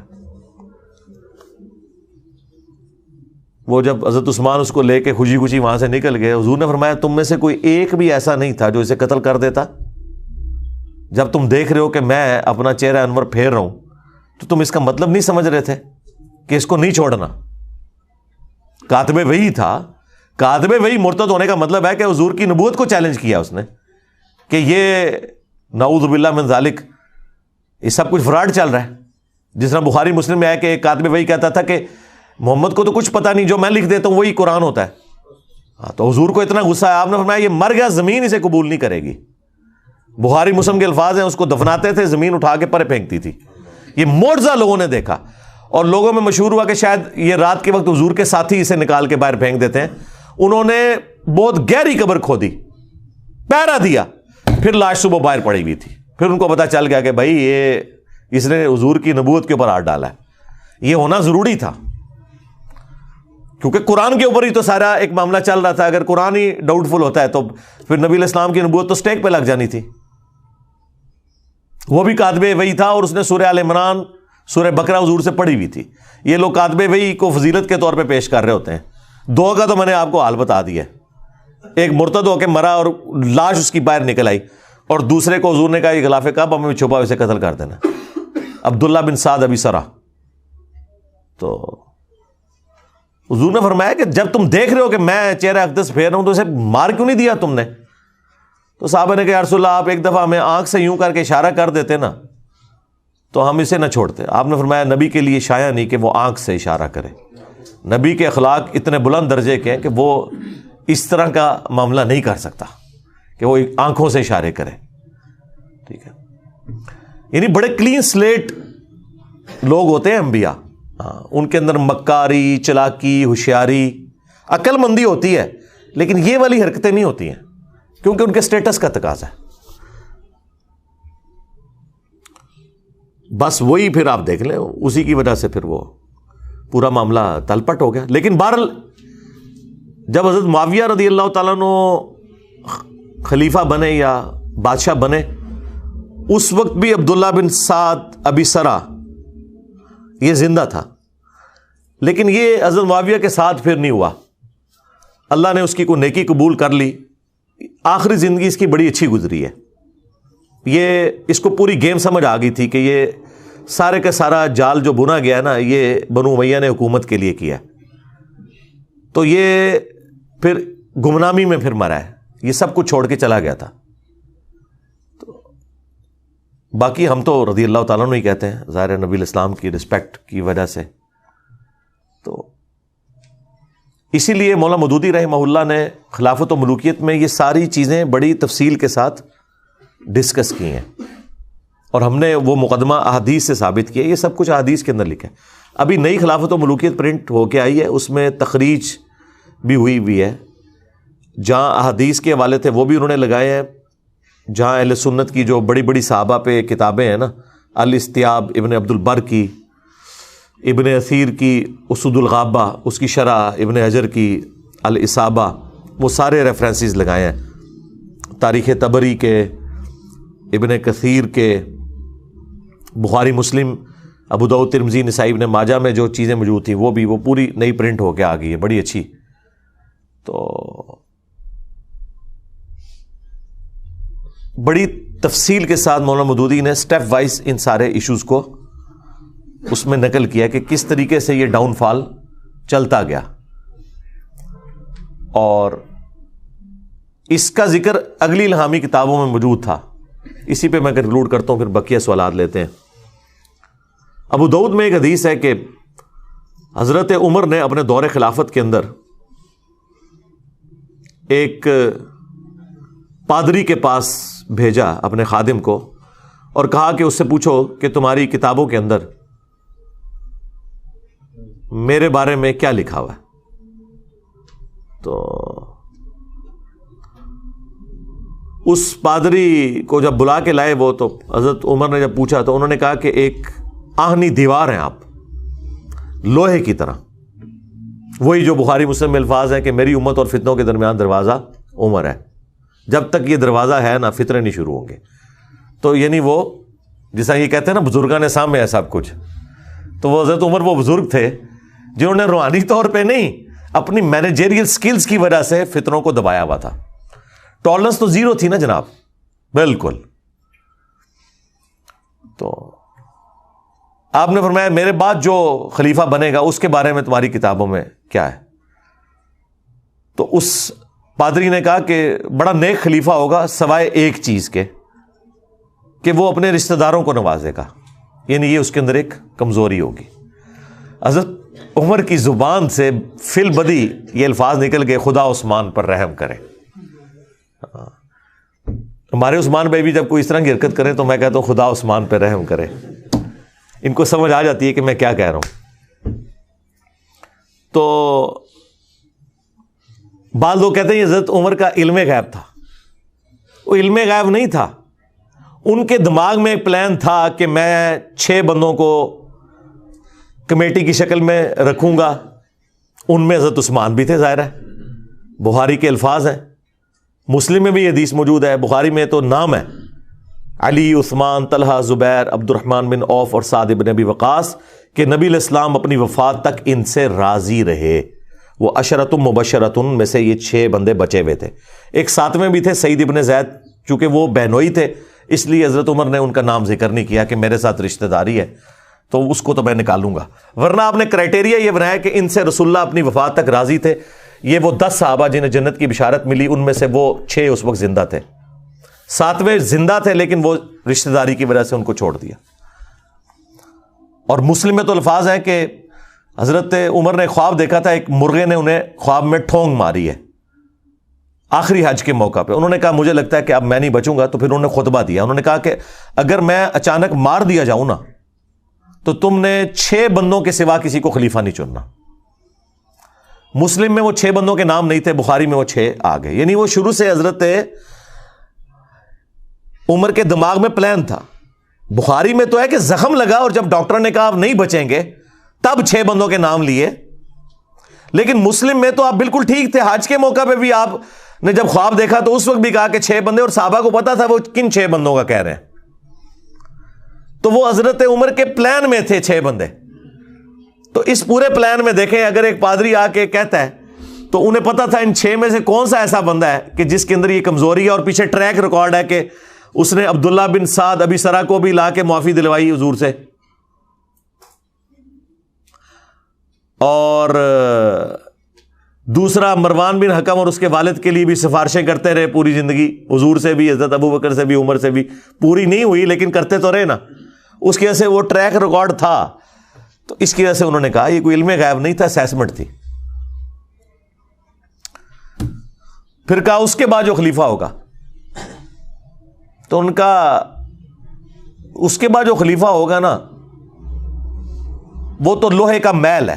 وہ جب حضرت عثمان اس کو لے کے خوشی خوشی وہاں سے نکل گئے، حضور نے فرمایا تم میں سے کوئی ایک بھی ایسا نہیں تھا جو اسے قتل کر دیتا؟ جب تم دیکھ رہے ہو کہ میں اپنا چہرہ انور پھیر رہا ہوں تو تم اس کا مطلب نہیں سمجھ رہے تھے کہ اس کو نہیں چھوڑنا؟ کاتب وحی تھا، کاتب وحی مرتد ہونے کا مطلب ہے کہ حضور کی نبوت کو چیلنج کیا اس نے کہ یہ نعوذ باللہ من ذالک یہ سب کچھ فراڈ چل رہا ہے. جس طرح بخاری مسلم میں ہے کہ ایک کاتب وحی کہتا تھا کہ محمد کو تو کچھ پتہ نہیں، جو میں لکھ دیتا ہوں وہی قرآن ہوتا ہے. تو حضور کو اتنا غصہ ہے، آپ نے فرمایا یہ مر گیا، زمین اسے قبول نہیں کرے گی. بخاری مسلم کے الفاظ ہیں، اس کو دفناتے تھے، زمین اٹھا کے پرے پھینکتی تھی. یہ معجزہ لوگوں نے دیکھا، اور لوگوں میں مشہور ہوا کہ شاید یہ رات کے وقت حضور کے ساتھی اسے نکال کے باہر پھینک دیتے ہیں. انہوں نے بہت گہری قبر کھودی، پہرا دیا، پھر لاش صبح باہر پڑی ہوئی تھی. پھر ان کو پتا چل گیا کہ بھائی یہ اس نے حضور کی نبوت کے اوپر ہاتھ ڈالا ہے. یہ ہونا ضروری تھا کیونکہ قرآن کے اوپر ہی تو سارا ایک معاملہ چل رہا تھا. اگر قرآن ہی ڈاؤٹ فل ہوتا ہے تو پھر نبی علیہ السلام کی نبوت تو سٹیک پہ لگ جانی تھی. وہ بھی کاتب وحی تھا اور اس نے سورہ آل عمران، سورہ بقرہ حضور سے پڑھی ہوئی تھی. یہ لوگ کاتب وحی کو فضیلت کے طور پہ پیش کر رہے ہوتے ہیں. دو کا تو میں نے آپ کو حال بتا دیا. ایک مرتد ہو کے مرا اور لاش اس کی باہر نکل آئی، اور دوسرے کو حضور نے کہا یہ غلاف کعبہ میں چھپا اسے قتل کر دینا، عبداللہ بن سعد ابی سرا. تو حضور نے فرمایا کہ جب تم دیکھ رہے ہو کہ میں چہرہ اقدس پھیر رہا ہوں تو اسے مار کیوں نہیں دیا تم نے؟ تو صحابہ نے کہا یا رسول اللہ آپ ایک دفعہ ہمیں آنکھ سے یوں کر کے اشارہ کر دیتے نا تو ہم اسے نہ چھوڑتے. آپ نے فرمایا نبی کے لیے شایع نہیں کہ وہ آنکھ سے اشارہ کرے. نبی کے اخلاق اتنے بلند درجے کے ہیں کہ وہ اس طرح کا معاملہ نہیں کر سکتا کہ وہ آنکھوں سے اشارے کرے. ٹھیک ہے، یعنی بڑے کلین سلیٹ لوگ ہوتے ہیں انبیاء. ان کے اندر مکاری، چلاکی، ہوشیاری، عقل مندی ہوتی ہے، لیکن یہ والی حرکتیں نہیں ہوتی ہیں کیونکہ ان کے سٹیٹس کا تقاضا ہے. بس وہی پھر آپ دیکھ لیں اسی کی وجہ سے پھر وہ پورا معاملہ تلپٹ ہو گیا. لیکن بہرحال جب حضرت معاویہ رضی اللہ تعالیٰ عنہ خلیفہ بنے یا بادشاہ بنے، اس وقت بھی عبداللہ بن سعد ابی سرا یہ زندہ تھا، لیکن یہ حضرت معاویہ کے ساتھ پھر نہیں ہوا. اللہ نے اس کی کوئی نیکی قبول کر لی، آخری زندگی اس کی بڑی اچھی گزری ہے. یہ اس کو پوری گیم سمجھ آ گئی تھی کہ یہ سارے کا سارا جال جو بنا گیا ہے نا یہ بنو امیہ نے حکومت کے لیے کیا، تو یہ پھر گمنامی میں پھر مرا ہے، یہ سب کچھ چھوڑ کے چلا گیا تھا. تو باقی ہم تو رضی اللہ تعالیٰ عنہ ہی کہتے ہیں، ظاہر نبی الاسلام کی رسپیکٹ کی وجہ سے. تو اسی لیے مولانا مودودی رحمہ اللہ نے خلافت و ملوکیت میں یہ ساری چیزیں بڑی تفصیل کے ساتھ ڈسکس کی ہیں، اور ہم نے وہ مقدمہ احادیث سے ثابت کیا. یہ سب کچھ احادیث کے اندر لکھا ہے. ابھی نئی خلافت و ملوکیت پرنٹ ہو کے آئی ہے، اس میں تخریج بھی ہوئی ہے. جہاں احادیث کے حوالے تھے وہ بھی انہوں نے لگائے ہیں، جہاں اہل سنت کی جو بڑی بڑی صحابہ پہ کتابیں ہیں نا، الاستیاب ابن عبد البر کی، ابن اثیر کی اسود الغابہ، اس کی شرح ابن حجر کی الاصابہ، وہ سارے ریفرنسز لگائے ہیں. تاریخ طبری کے، ابن کثیر کے، بخاری مسلم، ابو داؤد ترمذی نسائی ابن ماجہ میں جو چیزیں موجود تھیں وہ پوری نئی پرنٹ ہو کے آ گئی ہے، بڑی اچھی. تو بڑی تفصیل کے ساتھ مولانا مودودی نے سٹیپ وائز ان سارے ایشوز کو اس میں نقل کیا کہ کس طریقے سے یہ ڈاؤن فال چلتا گیا. اور اس کا ذکر اگلی الہامی کتابوں میں موجود تھا. اسی پہ میں کنکلوڈ کرتا ہوں، پھر بقیہ سوالات لیتے ہیں. ابو داؤد میں ایک حدیث ہے کہ حضرت عمر نے اپنے دور خلافت کے اندر ایک پادری کے پاس بھیجا اپنے خادم کو اور کہا کہ اس سے پوچھو کہ تمہاری کتابوں کے اندر میرے بارے میں کیا لکھا ہوا ہے. تو اس پادری کو جب بلا کے لائے وہ، تو حضرت عمر نے جب پوچھا تو انہوں نے کہا کہ ایک آہنی دیوار ہیں آپ، لوہے کی طرح. وہی جو بخاری مسلم میں الفاظ ہیں کہ میری امت اور فتنوں کے درمیان دروازہ عمر ہے، جب تک یہ دروازہ ہے نا فتنے نہیں شروع ہوں گے. تو یعنی وہ جیسا یہ کہتے ہیں نا بزرگان سامنے ہے سب کچھ، تو وہ حضرت عمر وہ بزرگ تھے جنہوں نے روحانی طور پہ نہیں اپنی مینیجریل سکلز کی وجہ سے فتنوں کو دبایا ہوا تھا. ٹالرنس تو زیرو تھی نا جناب, بالکل. تو آپ نے فرمایا میرے بعد جو خلیفہ بنے گا اس کے بارے میں تمہاری کتابوں میں کیا ہے؟ تو اس پادری نے کہا کہ بڑا نیک خلیفہ ہوگا سوائے ایک چیز کے کہ وہ اپنے رشتہ داروں کو نوازے گا, یعنی یہ اس کے اندر ایک کمزوری ہوگی. حضرت عمر کی زبان سے فی البدی یہ الفاظ نکل گئے, خدا عثمان پر رحم کرے. ہمارے عثمان بھائی بھی جب کوئی اس طرح کی حرکت کرے تو میں کہتا ہوں خدا عثمان پہ رحم کرے. ان کو سمجھ آ جاتی ہے کہ میں کیا کہہ رہا ہوں. تو بعض لوگ کہتے ہیں یہ حضرت عمر کا علم غیب تھا. وہ علم غیب نہیں تھا, ان کے دماغ میں ایک پلان تھا کہ میں 6 بندوں کو کمیٹی کی شکل میں رکھوں گا. ان میں حضرت عثمان بھی تھے, ظاہر ہے, بخاری کے الفاظ ہیں, مسلم میں بھی یہ حدیث موجود ہے. بخاری میں تو نام ہے علی, عثمان, طلحہ, زبیر, عبد الرحمن بن عوف اور سعد بن ابی وقاص کہ نبی علیہ السلام اپنی وفات تک ان سے راضی رہے. وہ عشرۃ مبشرۃ میں سے یہ 6 بندے بچے ہوئے تھے. ایک 7ویں بھی تھے سعید ابن زید, چونکہ وہ بہنوئی تھے اس لیے حضرت عمر نے ان کا نام ذکر نہیں کیا کہ میرے ساتھ رشتہ داری ہے تو اس کو تو میں نکالوں گا. ورنہ آپ نے کرائٹیریا یہ بنایا کہ ان سے رسول اللہ اپنی وفات تک راضی تھے. یہ وہ 10 صحابہ جنہیں جنت کی بشارت ملی, ان میں سے وہ 6 اس وقت زندہ تھے, 7ویں زندہ تھے لیکن وہ رشتہ داری کی وجہ سے ان کو چھوڑ دیا. اور مسلم میں تو الفاظ ہیں کہ حضرت عمر نے خواب دیکھا تھا, ایک مرغے نے انہیں خواب میں ٹھونگ ماری ہے آخری حج کے موقع پہ. انہوں نے کہا مجھے لگتا ہے کہ اب میں نہیں بچوں گا. تو پھر انہوں نے خطبہ دیا, انہوں نے کہا کہ اگر میں اچانک مار دیا جاؤں نا تو تم نے 6 بندوں کے سوا کسی کو خلیفہ نہیں چننا. مسلم میں وہ 6 بندوں کے نام نہیں تھے, بخاری میں وہ 6 آ گئے. یعنی وہ شروع سے حضرت عمر کے دماغ میں پلان تھا. بخاری میں تو ہے کہ زخم لگا اور جب ڈاکٹر نے کہا آپ نہیں بچیں گے تب 6 بندوں کے نام لیے. لیکن مسلم میں تو آپ بالکل ٹھیک تھے, حج کے موقع پہ بھی آپ نے جب خواب دیکھا تو اس وقت بھی کہا کہ 6 بندے, اور صحابہ کو پتا تھا وہ کن 6 بندوں کا کہہ رہے ہیں. تو وہ حضرت عمر کے پلان میں تھے 6 بندے. تو اس پورے پلان میں دیکھیں اگر ایک پادری آ کے کہتا ہے تو انہیں پتا تھا ان 6 میں سے کون سا ایسا بندہ ہے کہ جس کے اندر یہ کمزوری ہے, اور پیچھے ٹریک ریکارڈ ہے کہ اس نے عبداللہ بن سعد ابی سرا کو بھی لا کے معافی دلوائی حضور سے, اور دوسرا مروان بن حکم اور اس کے والد کے لیے بھی سفارشیں کرتے رہے پوری زندگی, حضور سے بھی, حضرت ابو بکر سے بھی, عمر سے بھی. پوری نہیں ہوئی لیکن کرتے تو رہے نا. اس کی وجہ سے وہ ٹریک ریکارڈ تھا. تو اس کی وجہ سے انہوں نے کہا یہ کوئی علم غیب نہیں تھا, اسیسمنٹ تھی. پھر کہا اس کے بعد جو خلیفہ ہوگا, تو ان کا اس کے بعد جو خلیفہ ہوگا نا وہ تو لوہے کا میل ہے.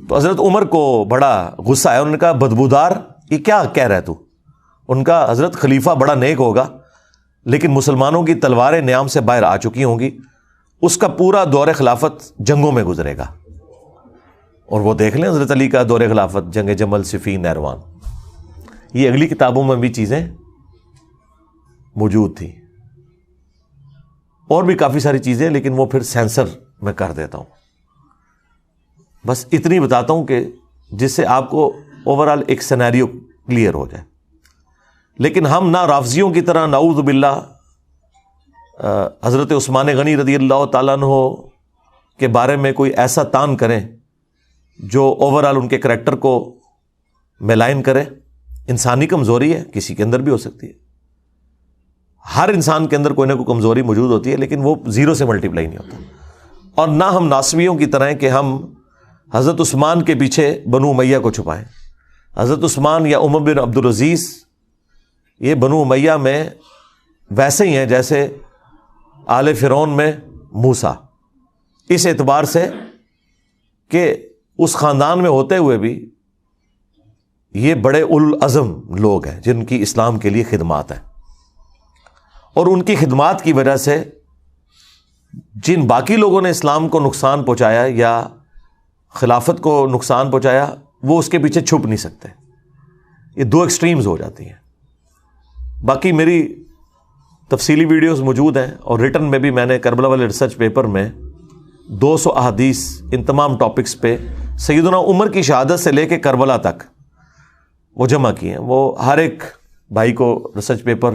تو حضرت عمر کو بڑا غصہ آیا, انہوں نے کہا بدبودار یہ کیا کہہ رہا ہے تو؟ ان کا حضرت خلیفہ بڑا نیک ہوگا لیکن مسلمانوں کی تلواریں نیام سے باہر آ چکی ہوں گی, اس کا پورا دور خلافت جنگوں میں گزرے گا. اور وہ دیکھ لیں حضرت علی کا دور خلافت, جنگ جمل, صفین, نہروان, یہ اگلی کتابوں میں بھی چیزیں موجود تھیں, اور بھی کافی ساری چیزیں, لیکن وہ پھر سینسر میں کر دیتا ہوں. بس اتنی بتاتا ہوں کہ جس سے آپ کو اوورال ایک سینیریو کلیئر ہو جائے. لیکن ہم نہ رافضیوں کی طرح نعوذ باللہ حضرت عثمان غنی رضی اللہ تعالیٰ عنہ کے بارے میں کوئی ایسا تان کریں جو اوورال ان کے کریکٹر کو میلائن کرے. انسانی کمزوری ہے, کسی کے اندر بھی ہو سکتی ہے, ہر انسان کے اندر کوئی نہ کوئی کمزوری موجود ہوتی ہے, لیکن وہ 0 سے ملٹیپلائی نہیں ہوتا. اور نہ ہم ناسویوں کی طرح کہ ہم حضرت عثمان کے پیچھے بنو امیہ کو چھپائیں. حضرت عثمان یا عمر بن عبد العزیز یہ بنو امیہ میں ویسے ہی ہیں جیسے آل فرعون میں موسیٰ, اس اعتبار سے کہ اس خاندان میں ہوتے ہوئے بھی یہ بڑے اولوالعزم لوگ ہیں جن کی اسلام کے لیے خدمات ہیں, اور ان کی خدمات کی وجہ سے جن باقی لوگوں نے اسلام کو نقصان پہنچایا یا خلافت کو نقصان پہنچایا وہ اس کے پیچھے چھپ نہیں سکتے. یہ 2 ایکسٹریمز ہو جاتی ہیں. باقی میری تفصیلی ویڈیوز موجود ہیں, اور ریٹن میں بھی میں نے کربلا والے ریسرچ پیپر میں 200 احادیث ان تمام ٹاپکس پہ سیدنا عمر کی شہادت سے لے کے کربلا تک وہ جمع کیے ہیں. وہ ہر ایک بھائی کو ریسرچ پیپر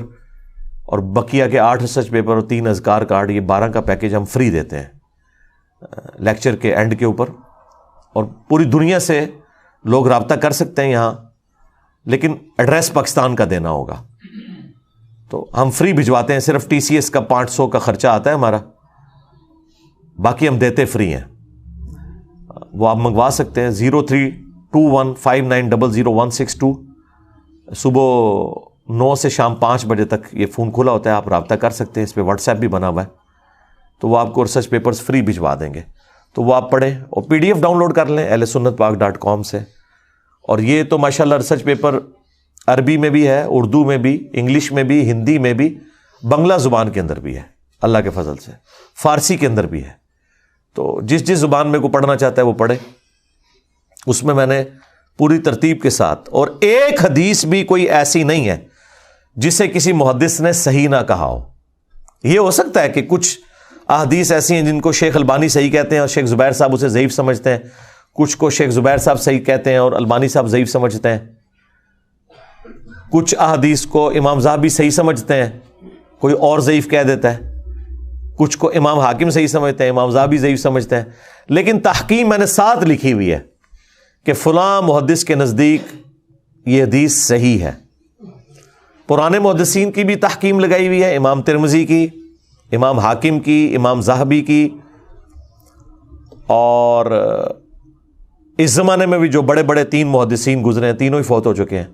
اور بقیہ کے 8 ریسرچ پیپر اور 3 اذکار کارڈ، یہ 12 کا پیکیج ہم فری دیتے ہیں لیکچر کے اینڈ کے اوپر. اور پوری دنیا سے لوگ رابطہ کر سکتے ہیں یہاں، لیکن ایڈریس پاکستان کا دینا ہوگا. تو ہم فری بھجواتے ہیں، صرف TCS کا 500 کا خرچہ آتا ہے ہمارا، باقی ہم دیتے فری ہیں. وہ آپ منگوا سکتے ہیں 032159000162. صبح 9 سے شام 5 بجے تک یہ فون کھلا ہوتا ہے، آپ رابطہ کر سکتے ہیں. اس پہ واٹس ایپ بھی بنا ہوا ہے، تو وہ آپ کو ریسرچ پیپرز فری بھجوا دیں گے. تو وہ آپ پڑھیں اور PDF ڈاؤن لوڈ کر لیں ahlsunnatpak.com سے. اور یہ تو ماشاءاللہ ریسرچ پیپر عربی میں بھی ہے، اردو میں بھی، انگلش میں بھی، ہندی میں بھی، بنگلہ زبان کے اندر بھی ہے اللہ کے فضل سے، فارسی کے اندر بھی ہے. تو جس زبان میں کو پڑھنا چاہتا ہے وہ پڑھے. اس میں نے پوری ترتیب کے ساتھ، اور ایک حدیث بھی کوئی ایسی نہیں ہے جسے کسی محدث نے صحیح نہ کہا ہو. یہ ہو سکتا ہے کہ کچھ احادیث ایسی ہیں جن کو شیخ البانی صحیح کہتے ہیں اور شیخ زبیر صاحب اسے ضعیف سمجھتے ہیں، کچھ کو شیخ زبیر صاحب صحیح کہتے ہیں اور البانی صاحب ضعیف سمجھتے ہیں، کچھ احادیث کو امام ذہبی صحیح سمجھتے ہیں، کوئی اور ضعیف کہہ دیتا ہے، کچھ کو امام حاکم صحیح سمجھتے ہیں، امام ذہبی ضعیف سمجھتے ہیں. لیکن تحقیم میں نے ساتھ لکھی ہوئی ہے کہ فلاں محدث کے نزدیک یہ حدیث صحیح ہے. پرانے محدثین کی بھی تحقیم لگائی ہوئی ہے، امام ترمذی کی، امام حاکم کی، امام ذہبی کی، اور اس زمانے میں بھی جو بڑے بڑے 3 محدثین گزرے ہیں، تینوں ہی فوت ہو چکے ہیں،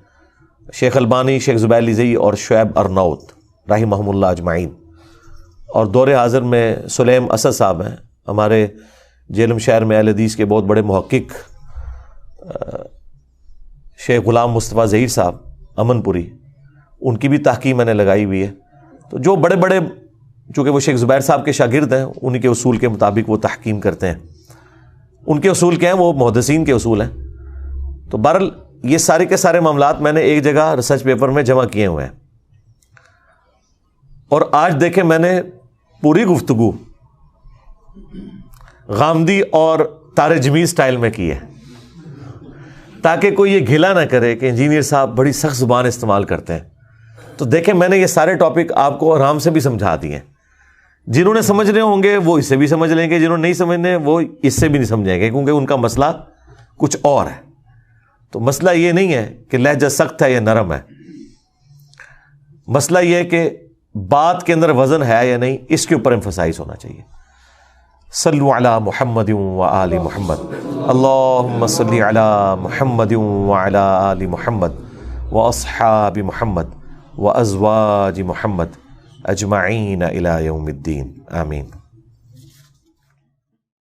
شیخ البانی، شیخ زبیر لیزئی اور شعیب ارناؤت رحمہم اللہ اجمعین. اور دور حاضر میں سلیم اسد صاحب ہیں، ہمارے جیلم شہر میں اہل حدیث کے بہت بڑے محقق، شیخ غلام مصطفیٰ ظہیر صاحب امن پوری، ان کی بھی تحقیق میں نے لگائی ہوئی ہے. تو جو بڑے بڑے، چونکہ وہ شیخ زبیر صاحب کے شاگرد ہیں، انہی کے اصول کے مطابق وہ تحقیم کرتے ہیں. ان کے اصول کیا ہیں؟ وہ محدثین کے اصول ہیں. تو بہرحال یہ سارے کے سارے معاملات میں نے ایک جگہ ریسرچ پیپر میں جمع کیے ہوئے ہیں. اور آج دیکھیں میں نے پوری گفتگو غامدی اور طارق جمیل سٹائل میں کی ہے، تاکہ کوئی یہ گھلا نہ کرے کہ انجینئر صاحب بڑی سخت زبان استعمال کرتے ہیں. تو دیکھیں میں نے یہ سارے ٹاپک آپ کو آرام سے بھی سمجھا دیے ہیں. جنہوں نے سمجھنے ہوں گے وہ اس سے بھی سمجھ لیں گے، جنہوں نے نہیں سمجھنے وہ اس سے بھی نہیں سمجھیں گے، کیونکہ ان کا مسئلہ کچھ اور ہے. تو مسئلہ یہ نہیں ہے کہ لہجہ سخت ہے یا نرم ہے، مسئلہ یہ ہے کہ بات کے اندر وزن ہے یا نہیں، اس کے اوپر ایمفسائز ہونا چاہیے. صلو علی محمد و آل محمد، اللہم صلی علی محمد و علی آل محمد و اصحاب محمد و ازواج محمد اجمعین الی یوم الدین، آمین.